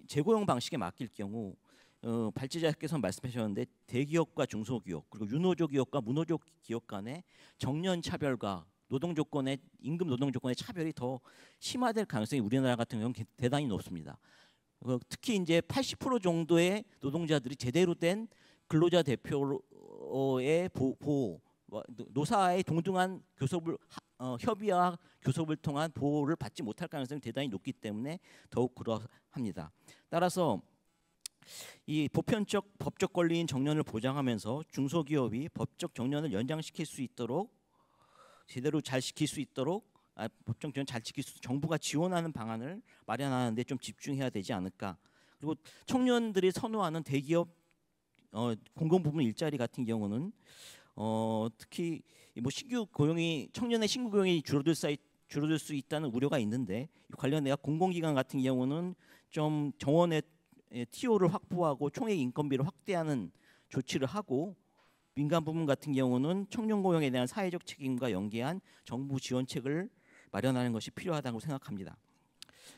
재고용 방식에 맡길 경우, 발제자께서 말씀하셨는데 대기업과 중소기업 그리고 유노조 기업과 무노조 기업 간의 정년 차별과 노동 조건의 임금 노동 조건의 차별이 더 심화될 가능성이 우리나라 같은 경우는 대단히 높습니다. 특히 이제 80% 정도의 노동자들이 제대로 된 근로자 대표의 보호, 노사의 동등한 교섭을 협의와 교섭을 통한 보호를 받지 못할 가능성이 대단히 높기 때문에 더욱 그러합니다. 따라서 이 보편적 법적 권리인 정년을 보장하면서 중소기업이 법적 정년을 연장시킬 수 있도록, 제대로 잘 시킬 수 있도록 법적 정년 잘 지킬 수 있도록 정부가 지원하는 방안을 마련하는 데 좀 집중해야 되지 않을까. 그리고 청년들이 선호하는 대기업 공공부문 일자리 같은 경우는 특히 뭐 신규 고용이, 청년의 신규 고용이 줄어들 수 있다는 우려가 있는데, 관련해 공공기관 같은 경우는 좀 정원의 TO를 확보하고 총액 인건비를 확대하는 조치를 하고, 민간 부문 같은 경우는 청년 고용에 대한 사회적 책임과 연계한 정부 지원책을 마련하는 것이 필요하다고 생각합니다.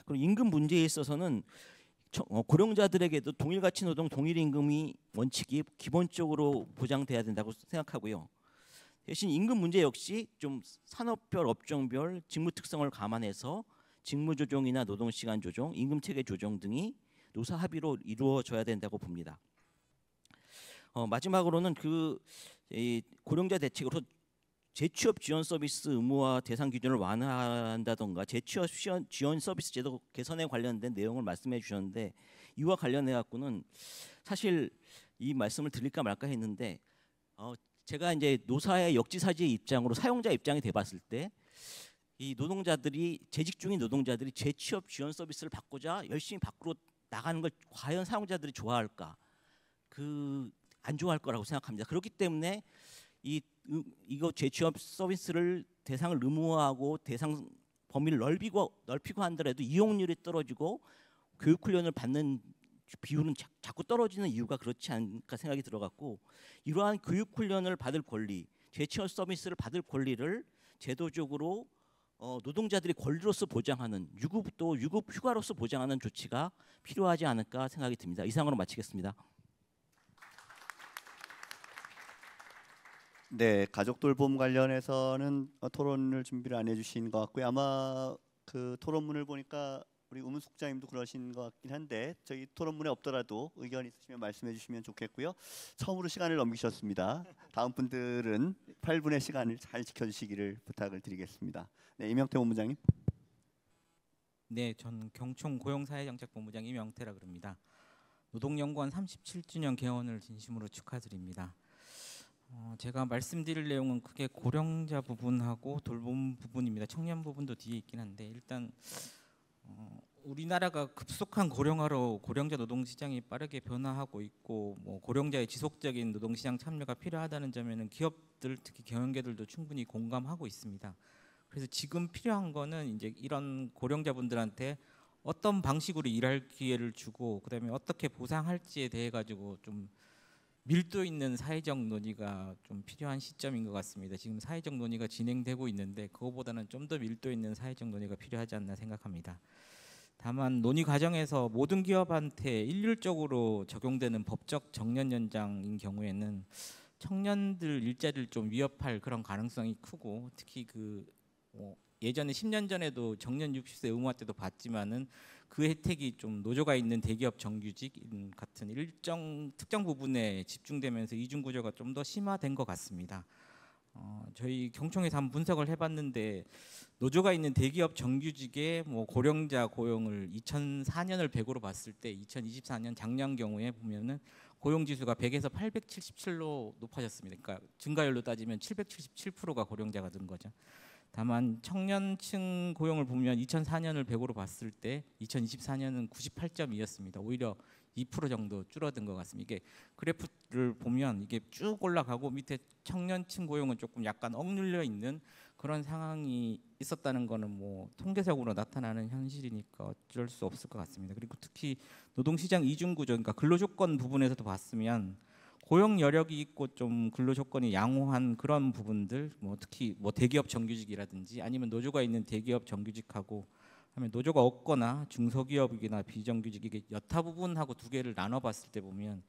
그리고 임금 문제에 있어서는 고령자들에게도 동일가치 노동 동일임금이 원칙이 기본적으로 보장돼야 된다고 생각하고요. 대신 임금 문제 역시 좀 산업별, 업종별 직무 특성을 감안해서 직무 조정이나 노동 시간 조정, 임금 체계 조정 등이 노사 합의로 이루어져야 된다고 봅니다. 마지막으로는 고령자 대책으로 재취업 지원 서비스 의무화 대상 기준을 완화한다던가 재취업 지원 서비스 제도 개선에 관련된 내용을 말씀해 주셨는데, 이와 관련해 갖고는 사실 이 말씀을 드릴까 말까 했는데, 제가 이제 노사의 역지사지의 입장으로 사용자 입장이 돼봤을 때, 이 노동자들이, 재직 중인 노동자들이 재취업 지원 서비스를 받고자 열심히 밖으로 나가는 걸 과연 사용자들이 좋아할까? 안 좋아할 거라고 생각합니다. 그렇기 때문에 이거 재취업 서비스를 대상을 의무화하고 대상 범위를 넓히고 한더라도 이용률이 떨어지고 교육 훈련을 받는 비율은 자꾸 떨어지는 이유가 그렇지 않을까 생각이 들어갔고, 이러한 교육 훈련을 받을 권리, 재취업 서비스를 받을 권리를 제도적으로 노동자들이 권리로서 보장하는, 유급도 유급 휴가로서 보장하는 조치가 필요하지 않을까 생각이 듭니다. 이상으로 마치겠습니다. 네, 가족 돌봄 관련해서는 토론을 준비를 안 해주신 것 같고요. 아마 그 토론문을 보니까 우리 우문 숙장님도 그러신 것 같긴 한데, 저희 토론문에 없더라도 의견 있으시면 말씀해 주시면 좋겠고요. 처음으로 시간을 넘기셨습니다. 다음 분들은 8분의 시간을 잘 지켜주시기를 부탁을 드리겠습니다. 네, 이명태 본부장님. 네, 전 경총 고용사회정책본부장 이명태라 그럽니다. 노동연구원 37주년 개원을 진심으로 축하드립니다. 제가 말씀드릴 내용은 크게 고령자 부분하고 돌봄 부분입니다. 청년 부분도 뒤에 있긴 한데, 일단 우리나라가 급속한 고령화로 고령자 노동시장이 빠르게 변화하고 있고, 뭐 고령자의 지속적인 노동시장 참여가 필요하다는 점에는 기업들, 특히 경영계들도 충분히 공감하고 있습니다. 그래서 지금 필요한 거는 이제 이런 고령자분들한테 어떤 방식으로 일할 기회를 주고, 그다음에 어떻게 보상할지에 대해 가지고 좀 밀도 있는 사회적 논의가 좀 필요한 시점인 것 같습니다. 지금 사회적 논의가 진행되고 있는데 그거보다는 좀 더 밀도 있는 사회적 논의가 필요하지 않나 생각합니다. 다만 논의 과정에서 모든 기업한테 일률적으로 적용되는 법적 정년 연장인 경우에는 청년들 일자리를 좀 위협할 그런 가능성이 크고, 특히 예전에 10년 전에도 정년 60세 의무화 때도 봤지만은 그 혜택이 좀 노조가 있는 대기업 정규직 같은 일정 특정 부분에 집중되면서 이중 구조가 좀 더 심화된 것 같습니다. 저희 경총에서 한번 분석을 해봤는데 노조가 있는 대기업 정규직의 뭐 고령자 고용을 2004년을 100으로 봤을 때 2024년 작년 경우에 보면은 고용 지수가 100에서 877로 높아졌습니다. 그러니까 증가율로 따지면 777%가 고령자가 된 거죠. 다만 청년층 고용을 보면 2004년을 100으로 봤을 때 2024년은 98.2였습니다. 오히려 2% 정도 줄어든 것 같습니다. 이게 그래프를 보면 이게 쭉 올라가고 밑에 청년층 고용은 조금 약간 억눌려 있는 그런 상황이 있었다는 거는 뭐 통계적으로 나타나는 현실이니까 어쩔 수 없을 것 같습니다. 그리고 특히 노동시장 이중구조, 그러니까 근로조건 부분에서도 봤으면 고용 여력이 있고 좀 근로조건이 양호한 그런 부분들, 뭐 특히 뭐 대기업 정규직이라든지 아니면 노조가 있는 대기업 정규직하고 하면 노조가 없거나 중소기업이나 비정규직 이게 여타 부분하고 두 개를 나눠봤을 때 보면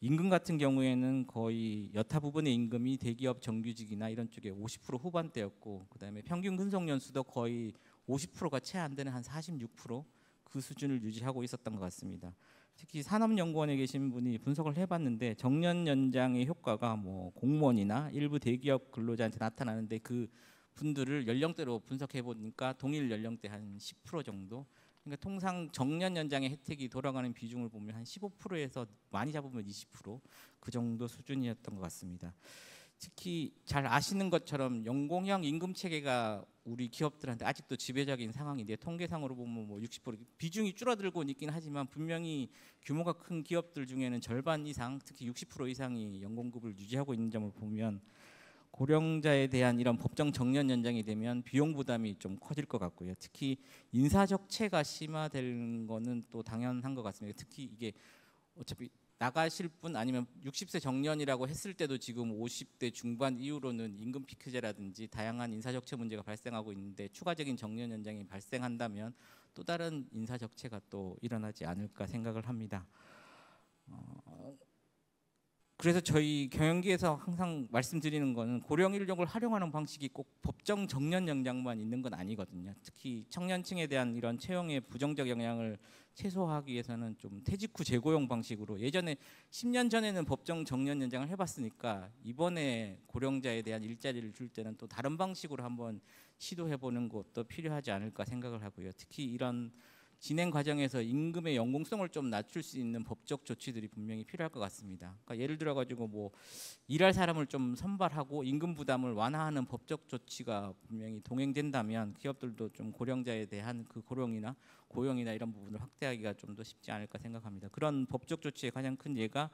임금 같은 경우에는 거의 여타 부분의 임금이 대기업 정규직이나 이런 쪽에 50% 후반대였고 그다음에 평균 근속 연수도 거의 50%가 채 안 되는 한 46%그 수준을 유지하고 있었던 것 같습니다. 특히 산업연구원에 계신 분이 분석을 해봤는데 정년 연장의 효과가 뭐 공무원이나 일부 대기업 근로자한테 나타나는데 그 분들을 연령대로 분석해 보니까 동일 연령대 한 10% 정도. 그러니까 통상 정년 연장의 혜택이 돌아가는 비중을 보면 한 15%에서 많이 잡으면 20%그 정도 수준이었던 것 같습니다. 특히 잘 아시는 것처럼 연공형 임금 체계가 우리 기업들한테 아직도 지배적인 상황인데 통계상으로 보면 뭐 60% 비중이 줄어들고 있긴 하지만 분명히 규모가 큰 기업들 중에는 절반 이상, 특히 60% 이상이 연공급을 유지하고 있는 점을 보면 고령자에 대한 이런 법정 정년 연장이 되면 비용 부담이 좀 커질 것 같고요. 특히 인사 적체가 심화되는 거는 또 당연한 것 같습니다. 특히 이게 어차피 나가실 분 아니면 60세 정년이라고 했을 때도 지금 50대 중반 이후로는 임금 피크제라든지 다양한 인사 적체 문제가 발생하고 있는데 추가적인 정년 연장이 발생한다면 또 다른 인사 적체가 또 일어나지 않을까 생각을 합니다. 그래서 저희 경영기에서 항상 말씀드리는 거는 고령 인력을 활용하는 방식이 꼭 법정 정년 연장만 있는 건 아니거든요. 특히 청년층에 대한 이런 채용의 부정적 영향을 최소화하기 위해서는 좀 퇴직 후 재고용 방식으로 예전에 10년 전에는 법정 정년 연장을 해봤으니까 이번에 고령자에 대한 일자리를 줄 때는 또 다른 방식으로 한번 시도해보는 것도 필요하지 않을까 생각을 하고요. 특히 이런 진행 과정에서 임금의 연공성을 좀 낮출 수 있는 법적 조치들이 분명히 필요할 것 같습니다. 그러니까 예를 들어 가지고 뭐 일할 사람을 좀 선발하고 임금 부담을 완화하는 법적 조치가 분명히 동행된다면 기업들도 좀 고령자에 대한 그 고용이나 이런 부분을 확대하기가 좀 더 쉽지 않을까 생각합니다. 그런 법적 조치의 가장 큰 예가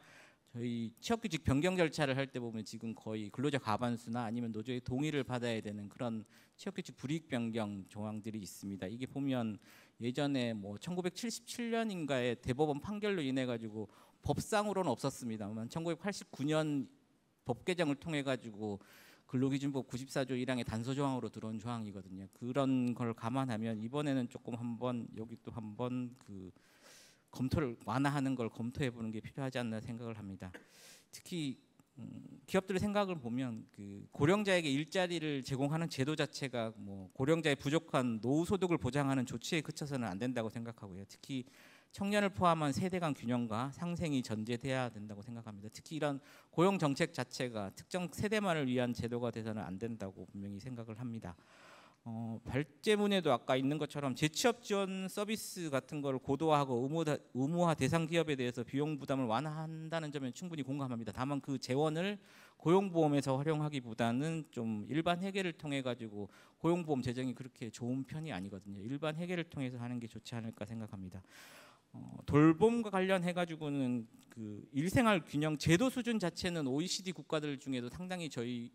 저희 취업규칙 변경 절차를 할 때 보면 지금 거의 근로자 과반수나 아니면 노조의 동의를 받아야 되는 그런 취업규칙 불이익 변경 조항들이 있습니다. 이게 보면 예전에 뭐 1977년인가에 대법원 판결로 인해 가지고 법상으로는 없었습니다만 1989년 법 개정을 통해 가지고 근로기준법 94조 1항의 단서 조항으로 들어온 조항이거든요. 그런 걸 감안하면 이번에는 조금 한번 여기 또 한번 그 검토를 완화하는 걸 검토해 보는 게 필요하지 않나 생각을 합니다. 특히 기업들의 생각을 보면 그 고령자에게 일자리를 제공하는 제도 자체가 뭐 고령자의 부족한 노후 소득을 보장하는 조치에 그쳐서는 안 된다고 생각하고요. 특히 청년을 포함한 세대 간 균형과 상생이 전제돼야 된다고 생각합니다. 특히 이런 고용 정책 자체가 특정 세대만을 위한 제도가 돼서는 안 된다고 분명히 생각을 합니다. 발제문에도 아까 있는 것처럼 재취업 지원 서비스 같은 걸 고도화하고 의무화 대상 기업에 대해서 비용 부담을 완화한다는 점에 충분히 공감합니다. 다만 그 재원을 고용보험에서 활용하기보다는 좀 일반 회계를 통해 가지고 고용보험 재정이 그렇게 좋은 편이 아니거든요. 일반 회계를 통해서 하는 게 좋지 않을까 생각합니다. 돌봄과 관련해 가지고는 그 일생활 균형 제도 수준 자체는 OECD 국가들 중에도 상당히 저희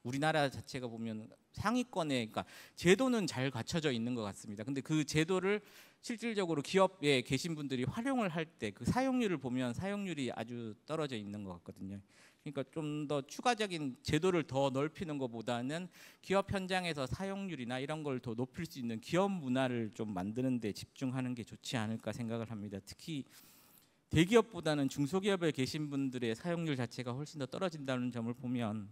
우리나라 자체가 보면 상위권에 그러니까 제도는 잘 갖춰져 있는 것 같습니다. 근데 그 제도를 실질적으로 기업에 계신 분들이 활용을 할 때 그 사용률을 보면 사용률이 아주 떨어져 있는 것 같거든요. 그러니까 좀 더 추가적인 제도를 더 넓히는 것보다는 기업 현장에서 사용률이나 이런 걸 더 높일 수 있는 기업 문화를 좀 만드는 데 집중하는 게 좋지 않을까 생각을 합니다. 특히 대기업보다는 중소기업에 계신 분들의 사용률 자체가 훨씬 더 떨어진다는 점을 보면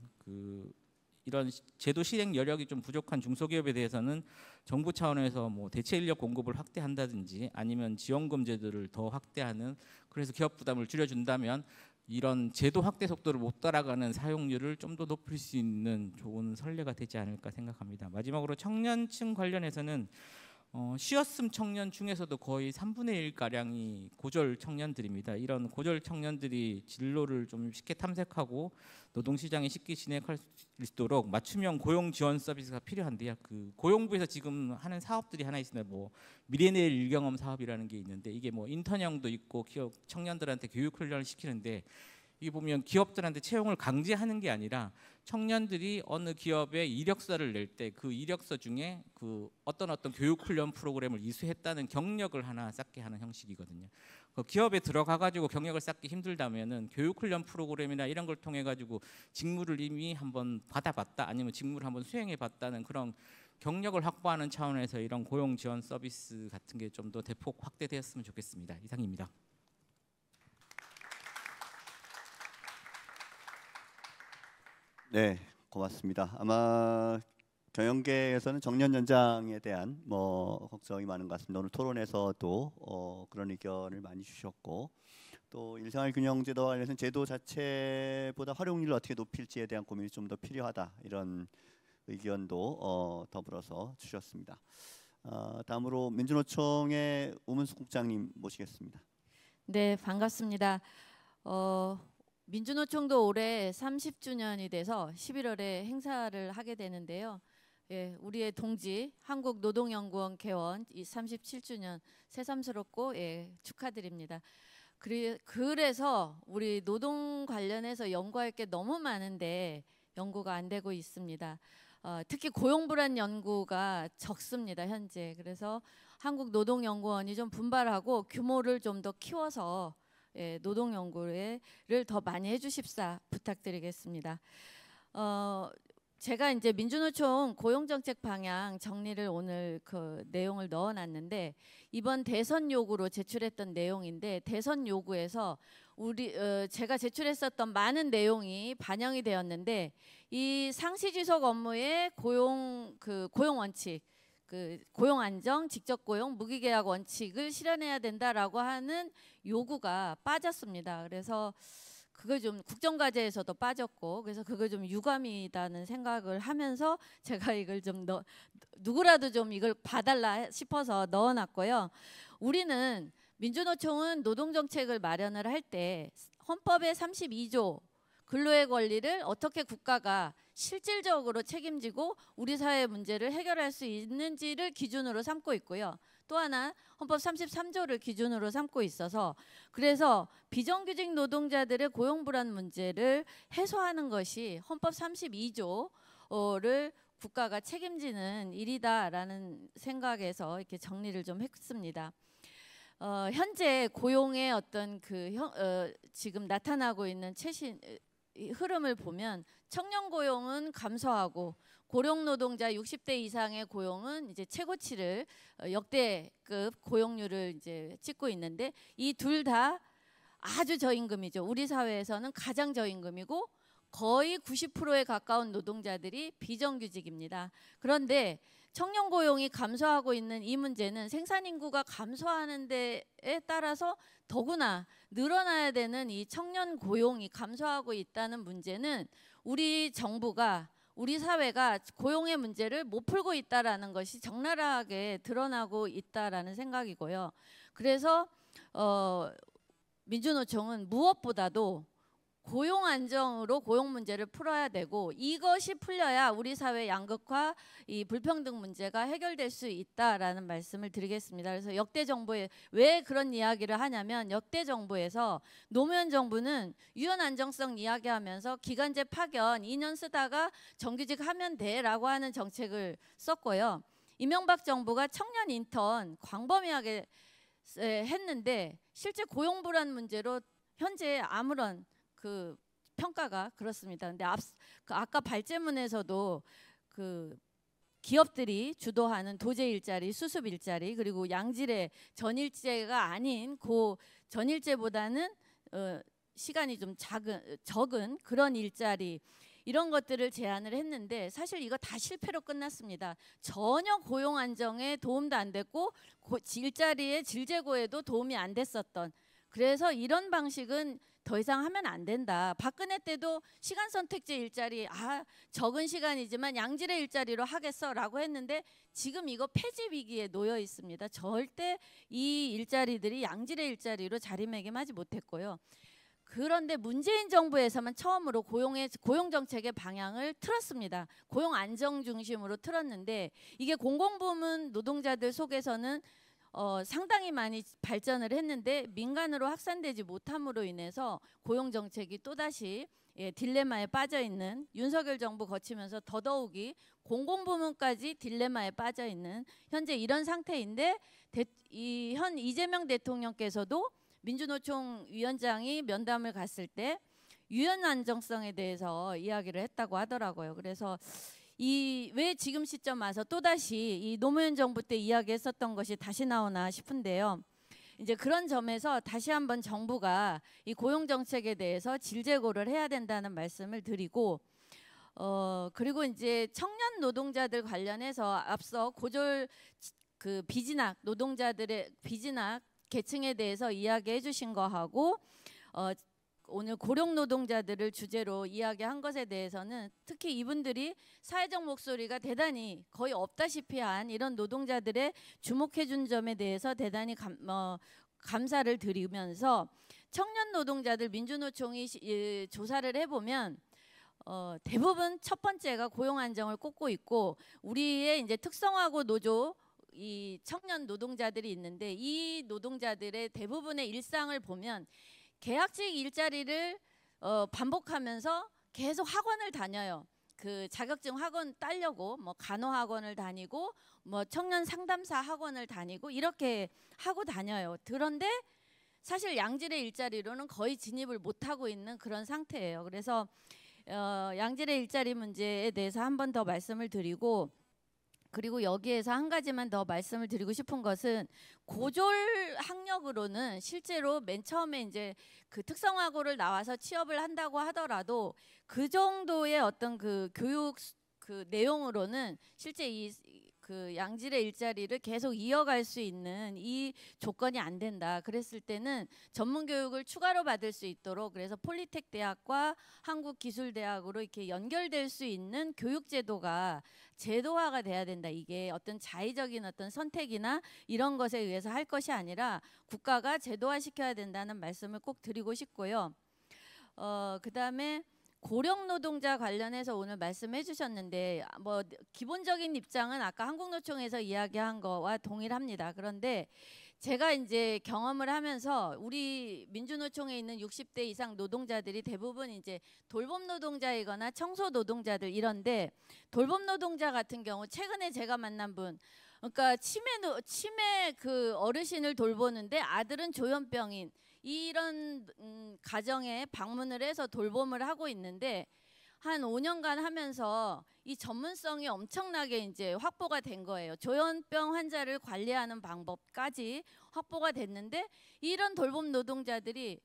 이런 제도 실행 여력이 좀 부족한 중소기업에 대해서는 정부 차원에서 뭐 대체 인력 공급을 확대한다든지 아니면 지원금 제도를 더 확대하는 그래서 기업 부담을 줄여준다면 이런 제도 확대 속도를 못 따라가는 사용률을 좀 더 높일 수 있는 좋은 선례가 되지 않을까 생각합니다. 마지막으로 청년층 관련해서는 쉬었음 청년 중에서도 거의 3분의 1 가량이 고졸 청년들입니다. 이런 고졸 청년들이 진로를 좀 쉽게 탐색하고 노동시장에 쉽게 진행할 수 있도록 맞춤형 고용 지원 서비스가 필요한데요. 그 고용부에서 지금 하는 사업들이 하나 있습니다. 뭐 미래내일 일경험 사업이라는 게 있는데 이게 뭐 인턴형도 있고 기업 청년들한테 교육 훈련을 시키는데 이게 보면 기업들한테 채용을 강제하는 게 아니라 청년들이 어느 기업에 이력서를 낼 때 그 이력서 중에 그 어떤 교육 훈련 프로그램을 이수했다는 경력을 하나 쌓게 하는 형식이거든요. 그 기업에 들어가 가지고 경력을 쌓기 힘들다면은 교육 훈련 프로그램이나 이런 걸 통해 가지고 직무를 이미 한번 받아봤다 아니면 직무를 한번 수행해 봤다는 그런 경력을 확보하는 차원에서 이런 고용 지원 서비스 같은 게 좀 더 대폭 확대되었으면 좋겠습니다. 이상입니다. 네, 고맙습니다. 아마 경영계에서는 정년 연장에 대한 걱정이 많은 것 같습니다. 오늘 토론에서도 그런 의견을 많이 주셨고 또 일생활 균형제도 관련해서 제도 자체보다 활용률을 어떻게 높일지에 대한 고민이 좀 더 필요하다 이런 의견도 더불어서 주셨습니다. 다음으로 민주노총의 우문숙 국장님 모시겠습니다. 네, 반갑습니다. 민주노총도 올해 30주년이 돼서 11월에 행사를 하게 되는데요. 예, 우리의 동지 한국노동연구원 개원 37주년 새삼스럽고 축하드립니다. 그래서 우리 노동 관련해서 연구할 게 너무 많은데 연구가 안 되고 있습니다. 특히 고용불안 연구가 적습니다, 현재. 그래서 한국노동연구원이 좀 분발하고 규모를 좀 더 키워서 노동 연구를 더 많이 해주십사 부탁드리겠습니다. 제가 이제 민주노총 고용정책 방향 정리를 오늘 그 내용을 넣어놨는데 이번 대선 요구로 제출했던 내용인데 대선 요구에서 제가 제출했었던 많은 내용이 반영이 되었는데 이 상시지속 업무의 고용 원칙, 고용 안정, 직접 고용, 무기계약 원칙을 실현해야 된다라고 하는 요구가 빠졌습니다. 그래서 그걸 좀 국정과제에서도 빠졌고 그래서 그걸 좀 유감이다는 생각을 하면서 제가 이걸 좀 누구라도 좀 이걸 봐달라 싶어서 넣어놨고요. 우리는 민주노총은 노동정책을 마련을 할 때 헌법의 32조 근로의 권리를 어떻게 국가가 실질적으로 책임지고 우리 사회의 문제를 해결할 수 있는지를 기준으로 삼고 있고요. 또 하나 헌법 33조를 기준으로 삼고 있어서 그래서 비정규직 노동자들의 고용불안 문제를 해소하는 것이 헌법 32조를 국가가 책임지는 일이다라는 생각에서 이렇게 정리를 좀 했습니다. 현재 고용의 어떤 지금 나타나고 있는 최신 흐름을 보면 청년 고용은 감소하고 고령 노동자 60대 이상의 고용은 이제 최고치를 역대급 고용률을 이제 찍고 있는데 이 둘 다 아주 저임금이죠. 우리 사회에서는 가장 저임금이고 거의 90%에 가까운 노동자들이 비정규직입니다. 그런데 청년 고용이 감소하고 있는 이 문제는 생산 인구가 감소하는 데에 따라서 더구나 늘어나야 되는 이 청년 고용이 감소하고 있다는 문제는 우리 정부가 우리 사회가 고용의 문제를 못 풀고 있다라는 것이 적나라하게 드러나고 있다라는 생각이고요. 그래서 민주노총은 무엇보다도 고용 안정으로 고용 문제를 풀어야 되고 이것이 풀려야 우리 사회 양극화, 이 불평등 문제가 해결될 수 있다라는 말씀을 드리겠습니다. 그래서 역대 정부에 왜 그런 이야기를 하냐면 역대 정부에서 노무현 정부는 유연 안정성 이야기하면서 기간제 파견 2년 쓰다가 정규직 하면 돼라고 하는 정책을 썼고요. 이명박 정부가 청년 인턴 광범위하게 했는데 실제 고용 불안 문제로 현재 아무런 평가가 그렇습니다. 근데 아까 발제문에서도 기업들이 주도하는 도제 일자리, 수습 일자리 그리고 양질의 전일제가 아닌 전일제보다는 시간이 좀 적은 그런 일자리 이런 것들을 제안을 했는데 사실 이거 다 실패로 끝났습니다. 전혀 고용 안정에 도움도 안 됐고 일자리의 질 제고에도 도움이 안 됐었던 그래서 이런 방식은 더 이상 하면 안 된다. 박근혜 때도 시간 선택제 일자리 적은 시간이지만 양질의 일자리로 하겠어라고 했는데 지금 이거 폐지 위기에 놓여 있습니다. 절대 이 일자리들이 양질의 일자리로 자리매김하지 못했고요. 그런데 문재인 정부에서만 처음으로 고용 정책의 방향을 틀었습니다. 고용 안정 중심으로 틀었는데 이게 공공부문 노동자들 속에서는 상당히 많이 발전을 했는데 민간으로 확산되지 못함으로 인해서 고용 정책이 또다시 딜레마에 빠져 있는 윤석열 정부 거치면서 더더욱이 공공부문까지 딜레마에 빠져 있는 현재 이런 상태인데 현 이재명 대통령께서도 민주노총 위원장이 면담을 갔을 때 유연 안정성에 대해서 이야기를 했다고 하더라고요. 그래서 왜 지금 시점 와서 또다시 이 노무현 정부 때 이야기했었던 것이 다시 나오나 싶은데요. 이제 그런 점에서 다시 한번 정부가 이 고용 정책에 대해서 질재고를 해야 된다는 말씀을 드리고 그리고 이제 청년 노동자들 관련해서 앞서 고졸 그 비진학 노동자들의 비진학 계층에 대해서 이야기해 주신 거하고 오늘 고령 노동자들을 주제로 이야기한 것에 대해서는 특히 이분들이 사회적 목소리가 대단히 거의 없다시피 한 이런 노동자들의 주목해 준 점에 대해서 대단히 감사를 드리면서 청년 노동자들 민주노총이 조사를 해보면 대부분 첫 번째가 고용 안정을 꼽고 있고 우리의 이제 특성화고 노조 이 청년 노동자들이 있는데 이 노동자들의 대부분의 일상을 보면 계약직 일자리를 반복하면서 계속 학원을 다녀요. 그 자격증 학원 따려고 뭐 간호학원을 다니고 뭐 청년 상담사 학원을 다니고 이렇게 하고 다녀요. 그런데 사실 양질의 일자리로는 거의 진입을 못하고 있는 그런 상태예요. 그래서 양질의 일자리 문제에 대해서 한 번 더 말씀을 드리고 그리고 여기에서 한 가지만 더 말씀을 드리고 싶은 것은 고졸 학력으로는 실제로 맨 처음에 이제 그 특성화고를 나와서 취업을 한다고 하더라도 그 정도의 어떤 그 교육 그 내용으로는 실제 그 양질의 일자리를 계속 이어갈 수 있는 이 조건이 안 된다. 그랬을 때는 전문 교육을 추가로 받을 수 있도록 그래서 폴리텍 대학과 한국기술대학으로 이렇게 연결될 수 있는 교육 제도가 제도화가 돼야 된다. 이게 어떤 자의적인 어떤 선택이나 이런 것에 의해서 할 것이 아니라 국가가 제도화 시켜야 된다는 말씀을 꼭 드리고 싶고요. 그다음에 고령 노동자 관련해서 오늘 말씀해 주셨는데 뭐 기본적인 입장은 아까 한국노총에서 이야기한 거와 동일합니다. 그런데 제가 이제 경험을 하면서 우리 민주노총에 있는 60대 이상 노동자들이 대부분 이제 돌봄 노동자이거나 청소 노동자들 이런데 돌봄 노동자 같은 경우 최근에 제가 만난 분 그러니까 치매 그 어르신을 돌보는데 아들은 조현병인 이런 가정에 방문을 해서 돌봄을 하고 있는데 한 5년간 하면서 이 전문성이 엄청나게 이제 확보가 된 거예요. 조현병 환자를 관리하는 방법까지 확보가 됐는데 이런 돌봄 노동자들이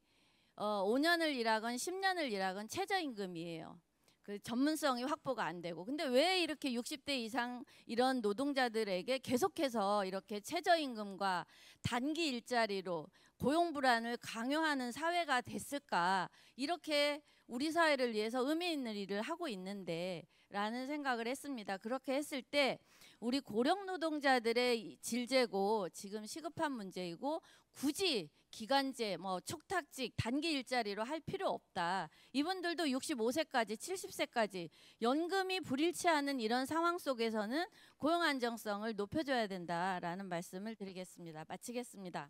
5년을 일하건 10년을 일하건 최저임금이에요. 그 전문성이 확보가 안 되고 근데 왜 이렇게 60대 이상 이런 노동자들에게 계속해서 이렇게 최저임금과 단기 일자리로 고용 불안을 강요하는 사회가 됐을까 이렇게 우리 사회를 위해서 의미 있는 일을 하고 있는데 라는 생각을 했습니다. 그렇게 했을 때 우리 고령 노동자들의 질재고 지금 시급한 문제이고 굳이 기간제 뭐 촉탁직 단기 일자리로 할 필요 없다. 이분들도 65세까지 70세까지 연금이 불일치하는 이런 상황 속에서는 고용 안정성을 높여줘야 된다라는 말씀을 드리겠습니다. 마치겠습니다.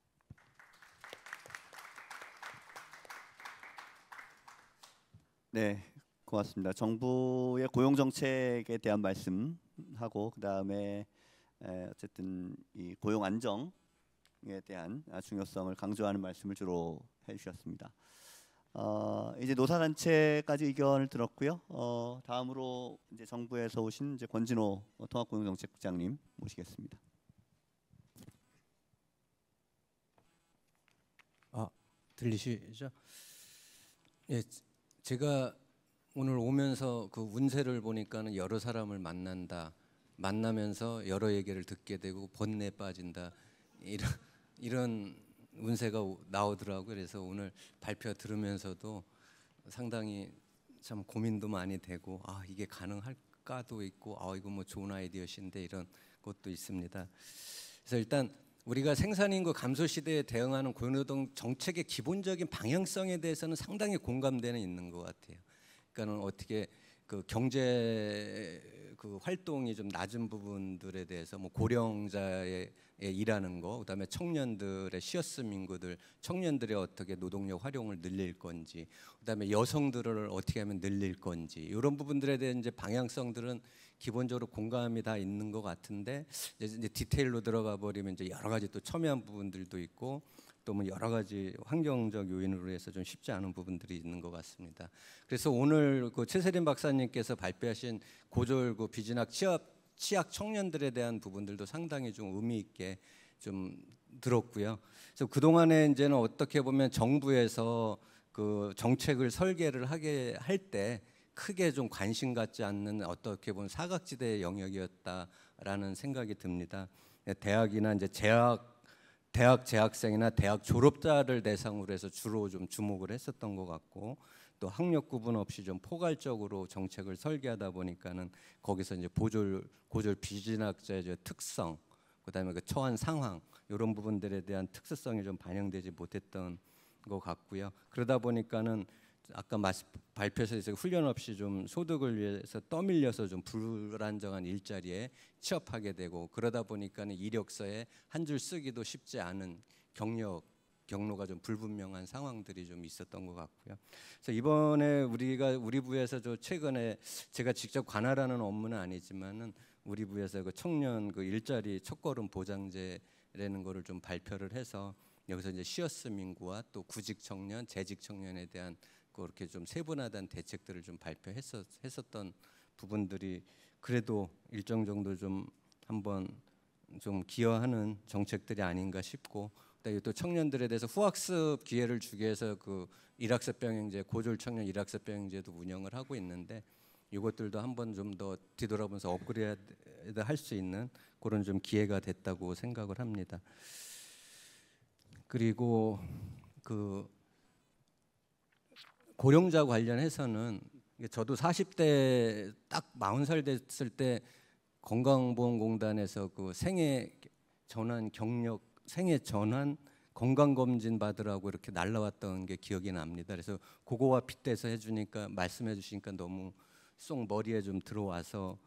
네, 고맙습니다. 정부의 고용 정책에 대한 말씀하고 그다음에 어쨌든 이 고용 안정에 대한 중요성을 강조하는 말씀을 주로 해주셨습니다. 이제 노사단체까지 의견을 들었고요. 다음으로 이제 정부에서 오신 이제 권진호 통합고용정책국장님 모시겠습니다. 들리시죠? 예, 제가 오늘 오면서 그 운세를 보니까는 여러 사람을 만나면서 여러 얘기를 듣게 되고 번뇌에 빠진다 이런 운세가 나오더라고요. 그래서 오늘 발표 들으면서도 상당히 참 고민도 많이 되고 이게 가능할까도 있고 이거 뭐 좋은 아이디어신데 이런 것도 있습니다. 그래서 일단 우리가 생산인구 감소 시대에 대응하는 고용노동 정책의 기본적인 방향성에 대해서는 상당히 공감대는 있는 것 같아요. 그러니까는 어떻게 그 경제 그 활동이 좀 낮은 부분들에 대해서 뭐 고령자의 일하는 거, 그다음에 청년들의 시어스 인구들, 청년들의 어떻게 노동력 활용을 늘릴 건지, 그다음에 여성들을 어떻게 하면 늘릴 건지 이런 부분들에 대한 이제 방향성들은 기본적으로 공감이 다 있는 것 같은데 이제 디테일로 들어가 버리면 이제 여러 가지 또 첨예한 부분들도 있고 또 뭐 여러 가지 환경적 요인으로 해서 좀 쉽지 않은 부분들이 있는 것 같습니다. 그래서 오늘 그 최세림 박사님께서 발표하신 고졸 비진학 취약 청년들에 대한 부분들도 상당히 좀 의미 있게 좀 들었고요. 그래서 그 동안에 이제는 어떻게 보면 정부에서 그 정책을 설계를 하게 할 때 크게 좀 관심 갖지 않는 어떻게 보면 사각지대의 영역이었다라는 생각이 듭니다. 대학이나 이제 대학 재학생이나 대학 졸업자를 대상으로 해서 주로 좀 주목을 했었던 것 같고 또 학력 구분 없이 좀 포괄적으로 정책을 설계하다 보니까는 거기서 이제 고졸 비진학자의 특성, 그다음에 그 처한 상황 이런 부분들에 대한 특수성이 좀 반영되지 못했던 것 같고요. 그러다 보니까는 아까 발표에서 훈련 없이 좀 소득을 위해서 떠밀려서 좀 불안정한 일자리에 취업하게 되고 그러다 보니까는 이력서에 한 줄 쓰기도 쉽지 않은 경로가 좀 불분명한 상황들이 좀 있었던 것 같고요. 그래서 이번에 우리 부에서 최근에 제가 직접 관할하는 업무는 아니지만은 우리 부에서 그 청년 그 일자리 첫걸음 보장제라는 거를 좀 발표를 해서 여기서 이제 시어스 민구와 또 구직 청년, 재직 청년에 대한 그렇게 좀 세분화된 대책들을 좀 발표했었던 부분들이 그래도 일정 정도 좀 한번 좀 기여하는 정책들이 아닌가 싶고 또 청년들에 대해서 후학습 기회를 주기 위해서 그 일학습 병행제 고졸 청년 일학습 병행제도 운영을 하고 있는데 이것들도 한번 좀 더 뒤돌아보면서 업그레이드 할 수 있는 그런 좀 기회가 됐다고 생각을 합니다. 그리고 그 고령자 관련해서는 저도 40대 딱 40살 됐을 때 건강보험공단에서 그 생애 전환 건강검진 받으라고 이렇게 날라왔던 게 기억이 납니다. 그래서 그거와 빗대서 해주니까 말씀해 주시니까 너무 쏙 머리에 좀 들어와서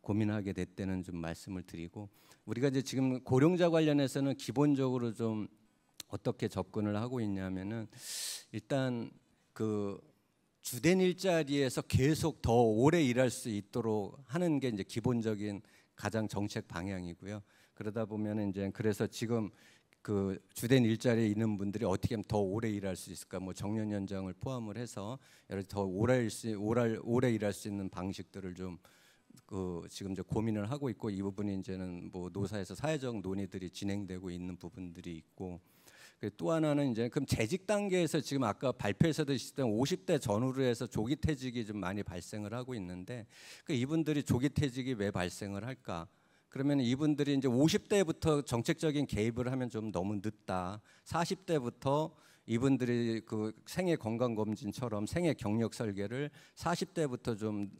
고민하게 됐다는 좀 말씀을 드리고 우리가 이제 지금 고령자 관련해서는 기본적으로 좀 어떻게 접근을 하고 있냐면은 일단 그 주된 일자리에서 계속 더 오래 일할 수 있도록 하는 게 이제 기본적인 가장 정책 방향이고요. 그러다 보면 이제 그래서 지금 그 주된 일자리에 있는 분들이 어떻게 하면 더 오래 일할 수 있을까? 뭐 정년 연장을 포함을 해서 여러 더 오래 일할 수 있는 방식들을 좀 그 지금 이제 고민을 하고 있고 이 부분이 이제는 뭐 노사에서 사회적 논의들이 진행되고 있는 부분들이 있고. 또 하나는 이제 그럼 재직 단계에서 지금 아까 발표에서도 있었던 50대 전후로 해서 조기 퇴직이 좀 많이 발생을 하고 있는데 이분들이 조기 퇴직이 왜 발생을 할까? 그러면 이분들이 이제 50대부터 정책적인 개입을 하면 좀 너무 늦다. 40대부터 이분들이 그 생애 건강 검진처럼 생애 경력 설계를 40대부터 좀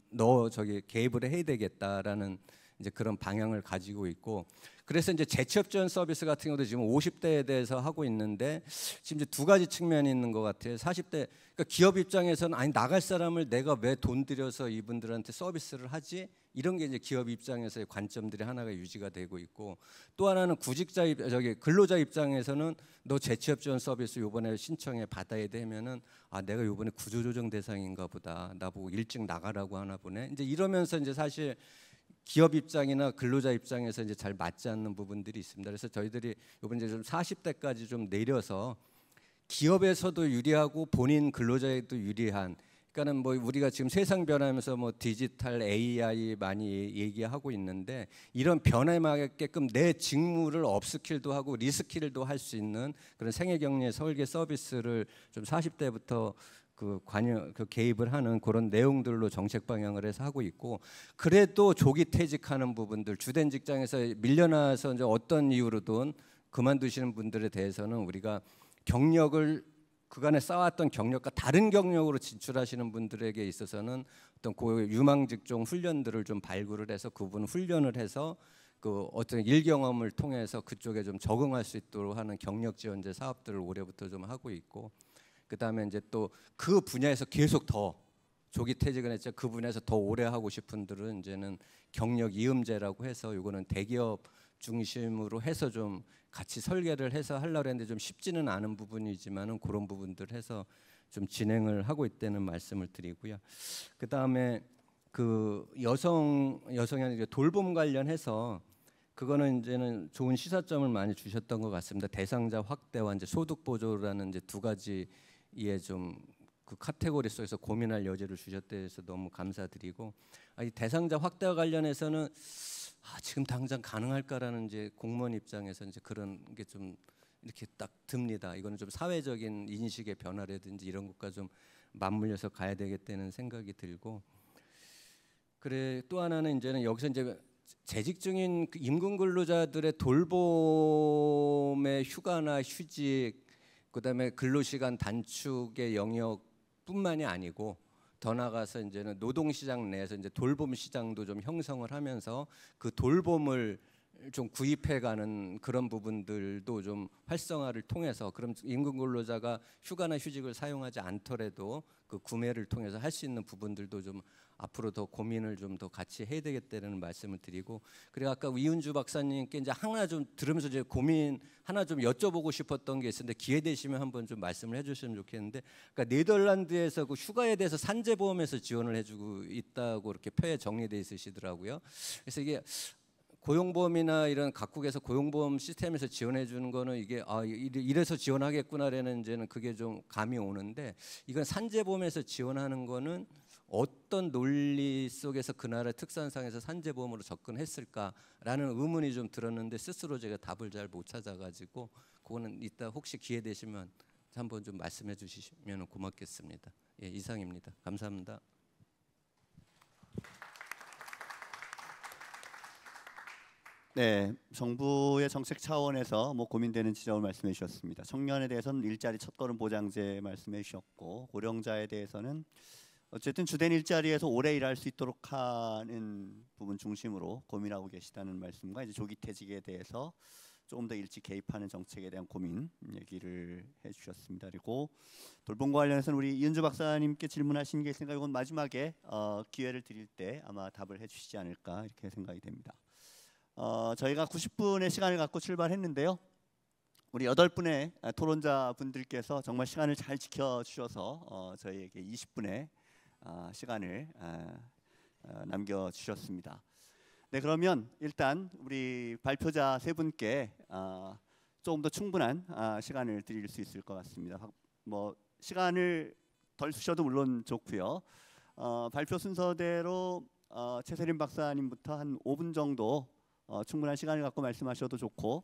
개입을 해야 되겠다라는 이제 그런 방향을 가지고 있고 그래서 이제 재취업 지원 서비스 같은 경우도 지금 50대에 대해서 하고 있는데 지금 이제 두 가지 측면이 있는 것 같아요. 40대 그러니까 기업 입장에서는 아니 나갈 사람을 내가 왜 돈 들여서 이분들한테 서비스를 하지? 이런 게 이제 기업 입장에서의 관점들이 하나가 유지가 되고 있고 또 하나는 근로자 입장에서는 너 재취업 지원 서비스 요번에 신청해 받아야 되면은 내가 요번에 구조조정 대상인가 보다. 나보고 일찍 나가라고 하나 보네. 이제 이러면서 이제 사실 기업 입장이나 근로자 입장에서 이제 잘 맞지 않는 부분들이 있습니다. 그래서 저희들이 이번에 좀 40대까지 좀 내려서 기업에서도 유리하고 본인 근로자에도 유리한 그러니까는 뭐 우리가 지금 세상 변하면서 뭐 디지털 AI 많이 얘기하고 있는데 이런 변화에 맞게끔 내 직무를 업스킬도 하고 리스킬도 할 수 있는 그런 생애경례 설계 서비스를 좀 40대부터 개입을 하는 그런 내용들로 정책 방향을 해서 하고 있고 그래도 조기 퇴직하는 부분들 주된 직장에서 밀려나서 이제 어떤 이유로든 그만두시는 분들에 대해서는 우리가 경력을 그간에 쌓아왔던 경력과 다른 경력으로 진출하시는 분들에게 있어서는 어떤 그 유망 직종 훈련들을 좀 발굴을 해서 그분 훈련을 해서 그 어떤 일 경험을 통해서 그쪽에 좀 적응할 수 있도록 하는 경력 지원제 사업들을 올해부터 좀 하고 있고, 그다음에 이제 또 그 분야에서 계속 더 조기 퇴직을 했죠. 그 분야에서 더 오래 하고 싶은 분들은 이제는 경력 이음제라고 해서 이거는 대기업 중심으로 해서 좀 같이 설계를 해서 하려고 했는데 좀 쉽지는 않은 부분이지만은 그런 부분들 해서 좀 진행을 하고 있다는 말씀을 드리고요. 그다음에 그 여성이 아니라 돌봄 관련해서 그거는 이제는 좋은 시사점을 많이 주셨던 것 같습니다. 대상자 확대와 이제 소득 보조라는 이제 두 가지의 좀 그 카테고리 속에서 고민할 여지를 주셨대 해서 너무 감사드리고, 이 대상자 확대와 관련해서는 지금 당장 가능할까라는 이제 공무원 입장에서 이제 그런 게 좀 이렇게 딱 듭니다. 이거는 좀 사회적인 인식의 변화라든지 이런 것과 좀 맞물려서 가야 되겠다는 생각이 들고, 그래 또 하나는 이제는 여기서 이제 재직 중인 그 임금 근로자들의 돌봄의 휴가나 휴직, 그다음에 근로시간 단축의 영역뿐만이 아니고 더 나아가서 이제는 노동시장 내에서 이제 돌봄 시장도 좀 형성을 하면서 그 돌봄을 좀 구입해가는 그런 부분들도 좀 활성화를 통해서, 그럼 임금 근로자가 휴가나 휴직을 사용하지 않더라도 그 구매를 통해서 할 수 있는 부분들도 좀 앞으로 더 고민을 좀 더 같이 해야 되겠다는 말씀을 드리고, 그리고 아까 이은주 박사님께 이제 하나 좀 들으면서 이제 고민 하나 좀 여쭤보고 싶었던 게 있었는데 기회 되시면 한번 좀 말씀을 해주시면 좋겠는데, 그러니까 네덜란드에서 그 휴가에 대해서 산재보험에서 지원을 해주고 있다고 이렇게 표에 정리돼 있으시더라고요. 그래서 이게 고용보험이나 이런 각국에서 고용보험 시스템에서 지원해 주는 거는 이게 이래서 지원하겠구나라는 이제는 그게 좀 감이 오는데, 이건 산재보험에서 지원하는 거는 어떤 논리 속에서 그 나라 특성상에서 산재보험으로 접근했을까라는 의문이 좀 들었는데 스스로 제가 답을 잘 못 찾아가지고 그거는 이따 혹시 기회 되시면 한번 좀 말씀해 주시면 고맙겠습니다. 예, 이상입니다. 감사합니다. 네, 정부의 정책 차원에서 뭐 고민되는 지점을 말씀해 주셨습니다. 청년에 대해서는 일자리 첫걸음 보장제 말씀해 주셨고, 고령자에 대해서는 어쨌든 주된 일자리에서 오래 일할 수 있도록 하는 부분 중심으로 고민하고 계시다는 말씀과, 이제 조기 퇴직에 대해서 조금 더 일찍 개입하는 정책에 대한 고민 얘기를 해주셨습니다. 그리고 돌봄과 관련해서는 우리 이은주 박사님께 질문하신 게 있으니까 이건 마지막에 기회를 드릴 때 아마 답을 해주시지 않을까 이렇게 생각이 됩니다. 저희가 90분의 시간을 갖고 출발했는데요. 우리 8분의 토론자 분들께서 정말 시간을 잘 지켜주셔서 저희에게 20분의 시간을 남겨주셨습니다. 네, 그러면 일단 우리 발표자 세 분께 조금 더 충분한 시간을 드릴 수 있을 것 같습니다. 뭐 시간을 덜 쓰셔도 물론 좋고요. 발표 순서대로 최세림 박사님부터 한 5분 정도 충분한 시간을 갖고 말씀하셔도 좋고,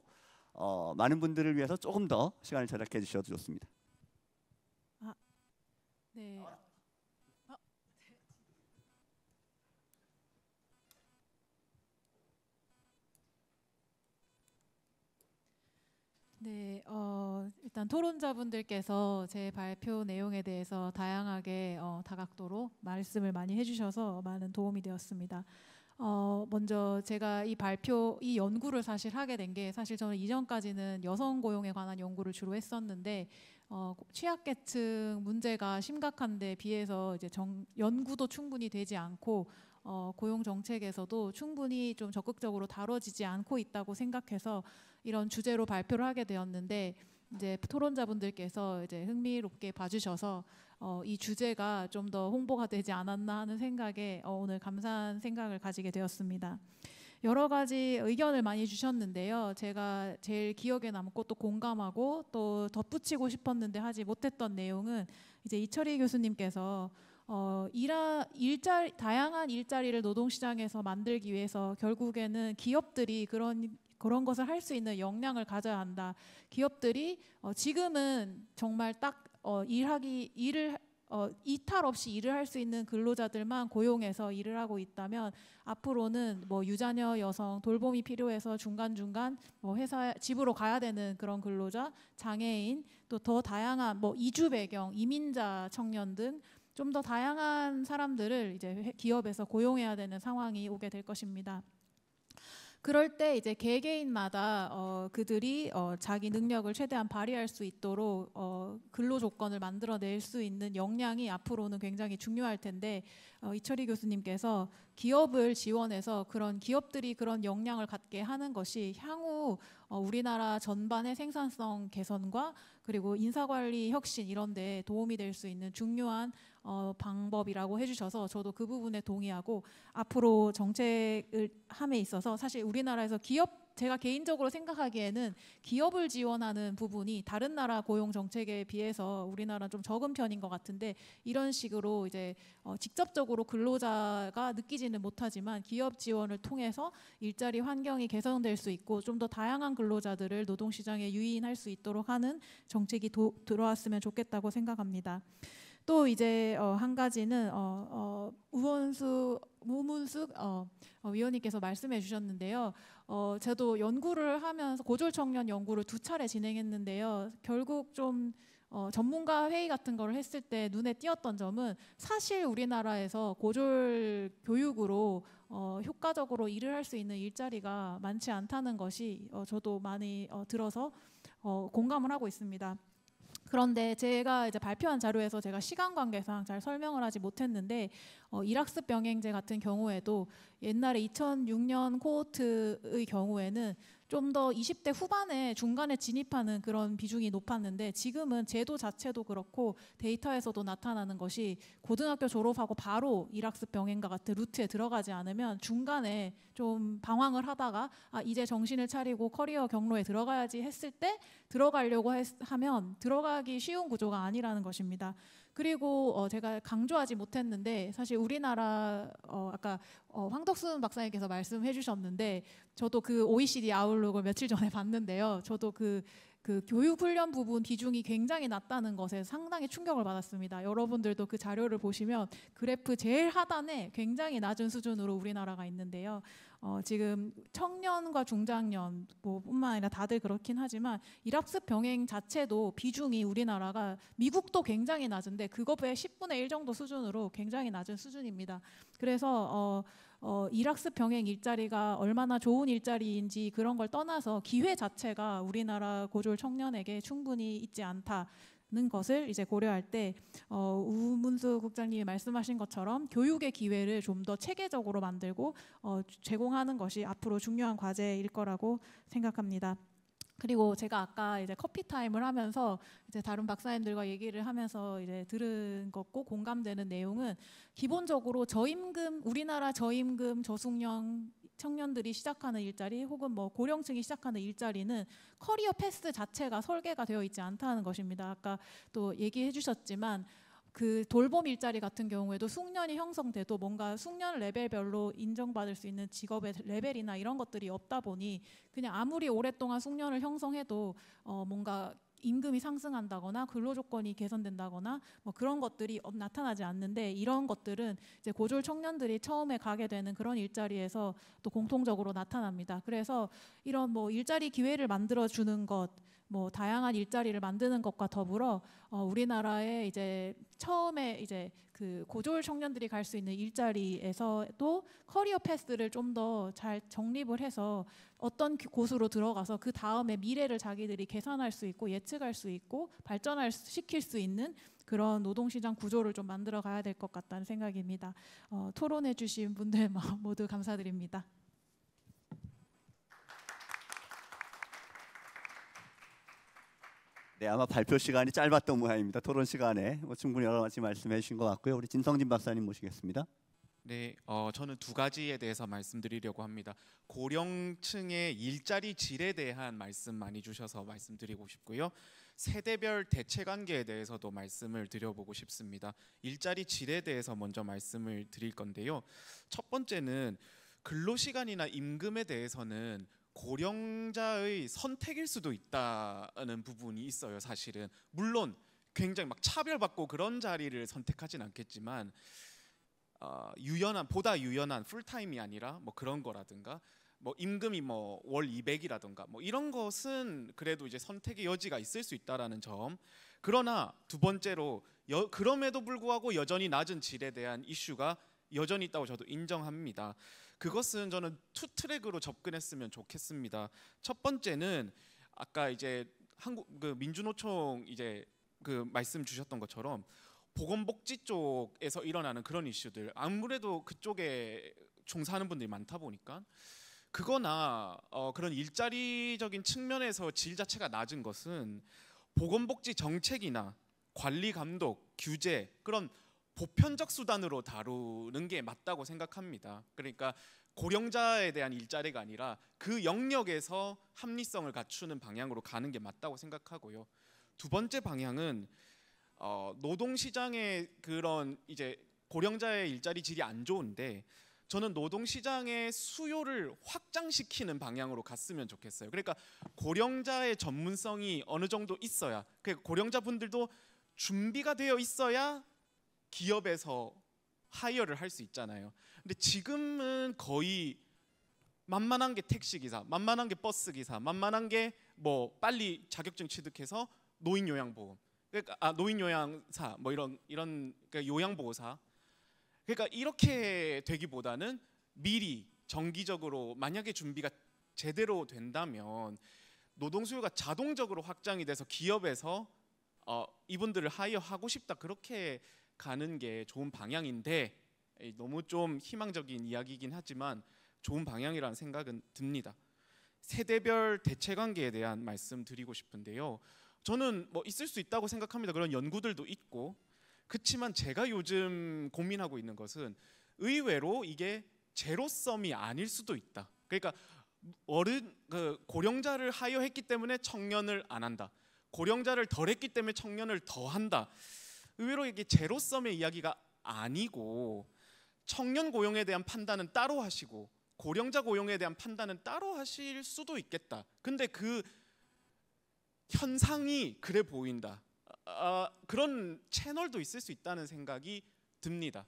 많은 분들을 위해서 조금 더 시간을 절약해 주셔도 좋습니다. 네. 네, 일단 토론자분들께서 제 발표 내용에 대해서 다양하게 다각도로 말씀을 많이 해주셔서 많은 도움이 되었습니다. 먼저 제가 이 연구를 사실 하게 된 게, 사실 저는 이전까지는 여성 고용에 관한 연구를 주로 했었는데 취약계층 문제가 심각한데 비해서 이제 연구도 충분히 되지 않고 고용 정책에서도 충분히 좀 적극적으로 다뤄지지 않고 있다고 생각해서 이런 주제로 발표를 하게 되었는데, 이제 토론자분들께서 이제 흥미롭게 봐주셔서 이 주제가 좀 더 홍보가 되지 않았나 하는 생각에 오늘 감사한 생각을 가지게 되었습니다. 여러 가지 의견을 많이 주셨는데요. 제가 제일 기억에 남고 또 공감하고 또 덧붙이고 싶었는데 하지 못했던 내용은, 이제 이철희 교수님께서 다양한 일자리를 노동시장에서 만들기 위해서 결국에는 기업들이 그런 것을 할 수 있는 역량을 가져야 한다. 기업들이 지금은 정말 딱 일을 이탈 없이 일을 할 수 있는 근로자들만 고용해서 일을 하고 있다면 앞으로는 뭐 유자녀 여성, 돌봄이 필요해서 중간중간 뭐 회사 집으로 가야 되는 그런 근로자, 장애인, 또 더 다양한 뭐 이주 배경, 이민자 청년 등 좀 더 다양한 사람들을 이제 기업에서 고용해야 되는 상황이 오게 될 것입니다. 그럴 때 이제 개개인마다 그들이 자기 능력을 최대한 발휘할 수 있도록 근로 조건을 만들어낼 수 있는 역량이 앞으로는 굉장히 중요할 텐데 이철희 교수님께서 기업을 지원해서 그런 기업들이 그런 역량을 갖게 하는 것이 향후 우리나라 전반의 생산성 개선과 그리고 인사관리 혁신 이런 데 도움이 될 수 있는 중요한 방법이라고 해주셔서 저도 그 부분에 동의하고 앞으로 정책을 함에 있어서 사실 우리나라에서 제가 개인적으로 생각하기에는 기업을 지원하는 부분이 다른 나라 고용 정책에 비해서 우리나라는 좀 적은 편인 것 같은데 이런 식으로 이제 직접적으로 근로자가 느끼지는 못하지만 기업 지원을 통해서 일자리 환경이 개선될 수 있고 좀 더 다양한 근로자들을 노동시장에 유인할 수 있도록 하는 정책이 들어왔으면 좋겠다고 생각합니다. 또 이제 한 가지는 우문숙 위원님께서 말씀해 주셨는데요. 저도 연구를 하면서 고졸 청년 연구를 2차례 진행했는데요. 결국 좀 전문가 회의 같은 걸 했을 때 눈에 띄었던 점은 사실 우리나라에서 고졸 교육으로 효과적으로 일을 할 수 있는 일자리가 많지 않다는 것이 저도 많이 들어서 공감을 하고 있습니다. 그런데 제가 이제 발표한 자료에서 제가 시간 관계상 잘 설명을 하지 못했는데 일학습 병행제 같은 경우에도 옛날에 2006년 코호트의 경우에는 좀 더 20대 후반에 중간에 진입하는 그런 비중이 높았는데 지금은 제도 자체도 그렇고 데이터에서도 나타나는 것이 고등학교 졸업하고 바로 일학습 병행과 같은 루트에 들어가지 않으면 중간에 좀 방황을 하다가 이제 정신을 차리고 커리어 경로에 들어가야지 했을 때 들어가려고 하면 들어가기 쉬운 구조가 아니라는 것입니다. 그리고 제가 강조하지 못했는데 사실 우리나라 아까 황덕순 박사님께서 말씀해 주셨는데 저도 그 OECD 아웃룩을 며칠 전에 봤는데요. 저도 그 교육 훈련 부분 비중이 굉장히 낮다는 것에 상당히 충격을 받았습니다. 여러분들도 그 자료를 보시면 그래프 제일 하단에 굉장히 낮은 수준으로 우리나라가 있는데요. 지금 청년과 중장년 뿐만 아니라 다들 그렇긴 하지만 일학습 병행 자체도 비중이 우리나라가 미국도 굉장히 낮은데 그것의 10분의 1 정도 수준으로 굉장히 낮은 수준입니다. 그래서 일학습 병행 일자리가 얼마나 좋은 일자리인지 그런 걸 떠나서 기회 자체가 우리나라 고졸 청년에게 충분히 있지 않다는 것을 이제 고려할 때 우문수 국장님이 말씀하신 것처럼 교육의 기회를 좀 더 체계적으로 만들고 제공하는 것이 앞으로 중요한 과제일 거라고 생각합니다. 그리고 제가 아까 이제 커피 타임을 하면서 이제 다른 박사님들과 얘기를 하면서 이제 들은 것고 공감되는 내용은 기본적으로 우리나라 저임금 저숙련 청년들이 시작하는 일자리 혹은 뭐 고령층이 시작하는 일자리는 커리어 패스 자체가 설계가 되어 있지 않다는 것입니다. 아까 또 얘기해 주셨지만 그 돌봄 일자리 같은 경우에도 숙련이 형성돼도 뭔가 숙련 레벨별로 인정받을 수 있는 직업의 레벨이나 이런 것들이 없다 보니 그냥 아무리 오랫동안 숙련을 형성해도 뭔가 임금이 상승한다거나 근로조건이 개선된다거나 뭐 그런 것들이 나타나지 않는데 이런 것들은 이제 고졸 청년들이 처음에 가게 되는 그런 일자리에서 또 공통적으로 나타납니다. 그래서 이런 뭐 일자리 기회를 만들어 주는 것, 뭐 다양한 일자리를 만드는 것과 더불어 우리나라에 이제 처음에 이제 그 고졸 청년들이 갈 수 있는 일자리에서도 커리어 패스를 좀 더 잘 정립을 해서 어떤 곳으로 들어가서 그 다음에 미래를 자기들이 계산할 수 있고 예측할 수 있고 발전시킬 수 있는 그런 노동시장 구조를 좀 만들어 가야 될 것 같다는 생각입니다. 토론해 주신 분들 모두 감사드립니다. 네, 아마 발표 시간이 짧았던 모양입니다. 토론 시간에 충분히 여러 가지 말씀해 주신 것 같고요. 우리 진성진 박사님 모시겠습니다. 네, 저는 두 가지에 대해서 말씀드리려고 합니다. 고령층의 일자리 질에 대한 말씀 많이 주셔서 말씀드리고 싶고요. 세대별 대체 관계에 대해서도 말씀을 드려보고 싶습니다. 일자리 질에 대해서 먼저 말씀을 드릴 건데요. 첫 번째는 근로시간이나 임금에 대해서는 고령자의 선택일 수도 있다는 부분이 있어요. 사실은 물론 굉장히 막 차별받고 그런 자리를 선택하진 않겠지만 유연한, 보다 유연한 풀타임이 아니라 뭐 그런 거라든가 뭐 임금이 뭐 월 200이라든가 뭐 이런 것은 그래도 이제 선택의 여지가 있을 수 있다라는 점. 그러나 두 번째로 그럼에도 불구하고 여전히 낮은 질에 대한 이슈가 여전히 있다고 저도 인정합니다. 그것은 저는 투 트랙으로 접근했으면 좋겠습니다. 첫 번째는 아까 이제 한국 그 민주노총 이제 그 말씀 주셨던 것처럼 보건복지 쪽에서 일어나는 그런 이슈들, 아무래도 그쪽에 종사하는 분들이 많다 보니까 그거나 그런 일자리적인 측면에서 질 자체가 낮은 것은 보건복지 정책이나 관리 감독, 규제 그런 보편적 수단으로 다루는 게 맞다고 생각합니다. 그러니까 고령자에 대한 일자리가 아니라 그 영역에서 합리성을 갖추는 방향으로 가는 게 맞다고 생각하고요. 두 번째 방향은 노동시장의 그런 이제 고령자의 일자리 질이 안 좋은데 저는 노동시장의 수요를 확장시키는 방향으로 갔으면 좋겠어요. 그러니까 고령자의 전문성이 어느 정도 있어야, 그러니까 고령자분들도 준비가 되어 있어야 기업에서 하이어를 할 수 있잖아요. 근데 지금은 거의 만만한 게 택시기사, 만만한 게 버스기사, 만만한 게 뭐 빨리 자격증 취득해서 노인요양보험, 그러니까 노인요양사 뭐 이런 그러니까 요양보호사. 그러니까 이렇게 되기보다는 미리 정기적으로 만약에 준비가 제대로 된다면 노동 수요가 자동적으로 확장이 돼서 기업에서 이분들을 하이어하고 싶다 그렇게 가는 게 좋은 방향인데 너무 좀 희망적인 이야기이긴 하지만 좋은 방향이라는 생각은 듭니다. 세대별 대체 관계에 대한 말씀 드리고 싶은데요. 저는 뭐 있을 수 있다고 생각합니다. 그런 연구들도 있고. 그렇지만 제가 요즘 고민하고 있는 것은 의외로 이게 제로섬이 아닐 수도 있다. 그러니까 고령자를 하이어했기 때문에 청년을 안 한다. 고령자를 덜 했기 때문에 청년을 더 한다. 의외로 이게 제로섬의 이야기가 아니고 청년 고용에 대한 판단은 따로 하시고 고령자 고용에 대한 판단은 따로 하실 수도 있겠다. 근데 그 현상이 그래 보인다. 그런 채널도 있을 수 있다는 생각이 듭니다.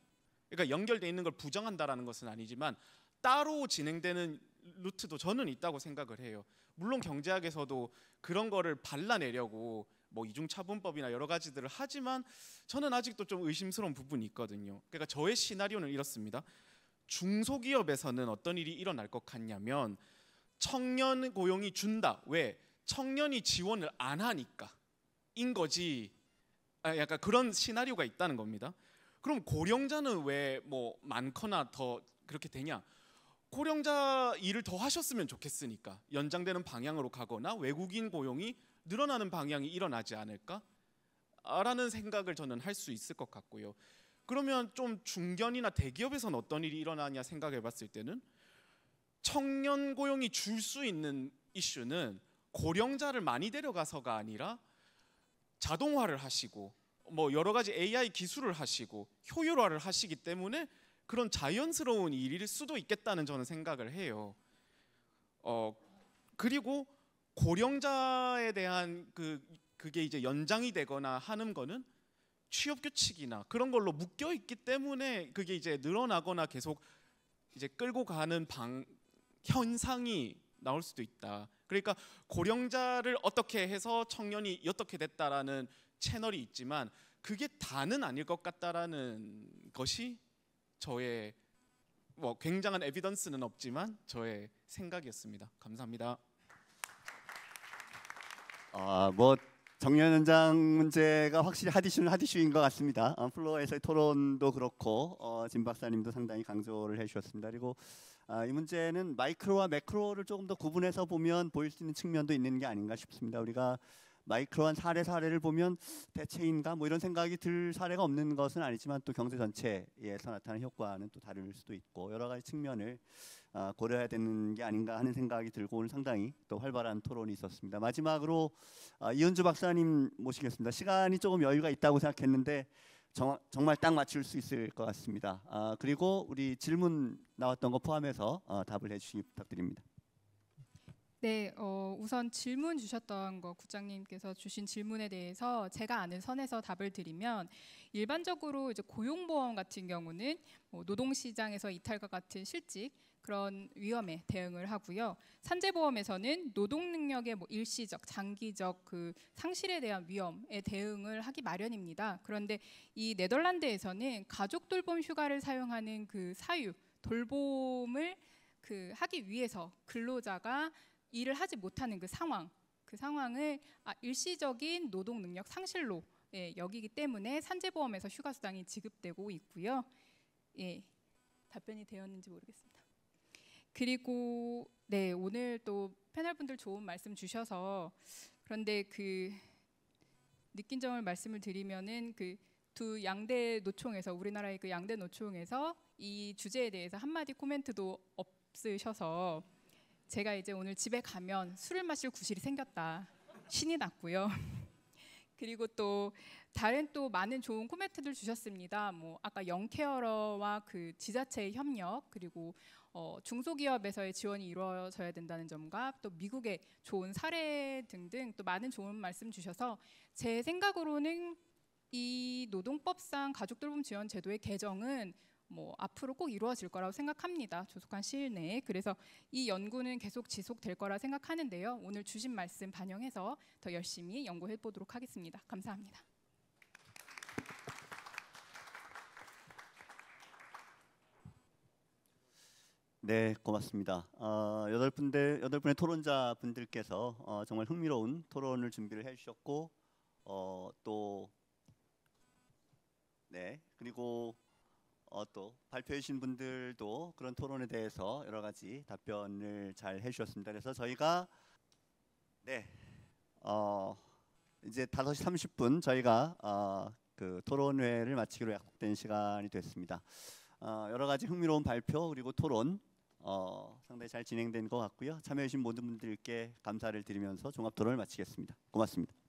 그러니까 연결돼 있는 걸 부정한다라는 것은 아니지만 따로 진행되는 루트도 저는 있다고 생각을 해요. 물론 경제학에서도 그런 거를 발라내려고 뭐 이중차분법이나 여러 가지들을 하지만 저는 아직도 좀 의심스러운 부분이 있거든요. 그러니까 저의 시나리오는 이렇습니다. 중소기업에서는 어떤 일이 일어날 것 같냐면 청년 고용이 준다. 왜? 청년이 지원을 안 하니까 인 거지. 약간 그런 시나리오가 있다는 겁니다. 그럼 고령자는 왜 뭐 많거나 더 그렇게 되냐? 고령자 일을 더 하셨으면 좋겠으니까 연장되는 방향으로 가거나 외국인 고용이 늘어나는 방향이 일어나지 않을까? 라는 생각을 저는 할 수 있을 것 같고요. 그러면 좀 중견이나 대기업에서는 어떤 일이 일어나냐 생각해 봤을 때는 청년 고용이 줄 수 있는 이슈는 고령자를 많이 데려가서가 아니라 자동화를 하시고 뭐 여러 가지 AI 기술을 하시고 효율화를 하시기 때문에 그런 자연스러운 일일 수도 있겠다는 저는 생각을 해요. 그리고 고령자에 대한 그게 이제 연장이 되거나 하는 거는 취업 규칙이나 그런 걸로 묶여 있기 때문에 그게 이제 늘어나거나 계속 이제 끌고 가는 현상이 나올 수도 있다. 그러니까 고령자를 어떻게 해서 청년이 어떻게 됐다라는 채널이 있지만 그게 다는 아닐 것 같다라는 것이 저의 뭐 굉장한 에비던스는 없지만 저의 생각이었습니다. 감사합니다. 뭐 정년 연장 문제가 확실히 핫이슈인 것 같습니다. 플로어에서의 토론도 그렇고 진 박사님도 상당히 강조를 해주셨습니다. 그리고 이 문제는 마이크로와 매크로를 조금 더 구분해서 보면 보일 수 있는 측면도 있는 게 아닌가 싶습니다. 우리가 마이크로한 사례를 보면 대체인가 뭐 이런 생각이 들 사례가 없는 것은 아니지만 또 경제 전체에서 나타나는 효과는 또 다를 수도 있고 여러 가지 측면을 고려해야 되는 게 아닌가 하는 생각이 들고 오늘 상당히 또 활발한 토론이 있었습니다. 마지막으로 이은주 박사님 모시겠습니다. 시간이 조금 여유가 있다고 생각했는데 정말 딱 맞출 수 있을 것 같습니다. 그리고 우리 질문 나왔던 거 포함해서 답을 해주시기 부탁드립니다. 네, 우선 질문 주셨던 거 국장님께서 주신 질문에 대해서 제가 아는 선에서 답을 드리면 일반적으로 이제 고용보험 같은 경우는 뭐 노동시장에서 이탈과 같은 실직 그런 위험에 대응을 하고요. 산재보험에서는 노동 능력의 뭐 일시적, 장기적 그 상실에 대한 위험에 대응을 하기 마련입니다. 그런데 이 네덜란드에서는 가족 돌봄 휴가를 사용하는 그 사유, 돌봄을 그 하기 위해서 근로자가 일을 하지 못하는 그 상황을 일시적인 노동 능력 상실로 여기기 때문에 산재보험에서 휴가 수당이 지급되고 있고요. 예, 답변이 되었는지 모르겠습니다. 그리고 네, 오늘 또 패널 분들 좋은 말씀 주셔서 그런데 그 느낀 점을 말씀을 드리면은 그 두 양대 노총에서 우리나라의 그 양대 노총에서 이 주제에 대해서 한마디 코멘트도 없으셔서 제가 이제 오늘 집에 가면 술을 마실 구실이 생겼다. 신이 났고요. 그리고 또 다른 또 많은 좋은 코멘트들 주셨습니다. 뭐 아까 영케어러와 그 지자체의 협력 그리고 중소기업에서의 지원이 이루어져야 된다는 점과 또 미국의 좋은 사례 등등 또 많은 좋은 말씀 주셔서 제 생각으로는 이 노동법상 가족돌봄 지원 제도의 개정은 뭐 앞으로 꼭 이루어질 거라고 생각합니다. 조속한 시일 내에. 그래서 이 연구는 계속 지속될 거라 생각하는데요. 오늘 주신 말씀 반영해서 더 열심히 연구해 보도록 하겠습니다. 감사합니다. 네, 고맙습니다. 여덟 분의 토론자 분들께서 정말 흥미로운 토론을 준비를 해주셨고 또 네, 그리고 또 발표해 주신 분들도 그런 토론에 대해서 여러 가지 답변을 잘 해주셨습니다. 그래서 저희가 네, 이제 5시 30분 저희가 그 토론회를 마치기로 약속된 시간이 됐습니다. 여러 가지 흥미로운 발표 그리고 토론 상당히 잘 진행된 것 같고요. 참여해 주신 모든 분들께 감사를 드리면서 종합 토론을 마치겠습니다. 고맙습니다.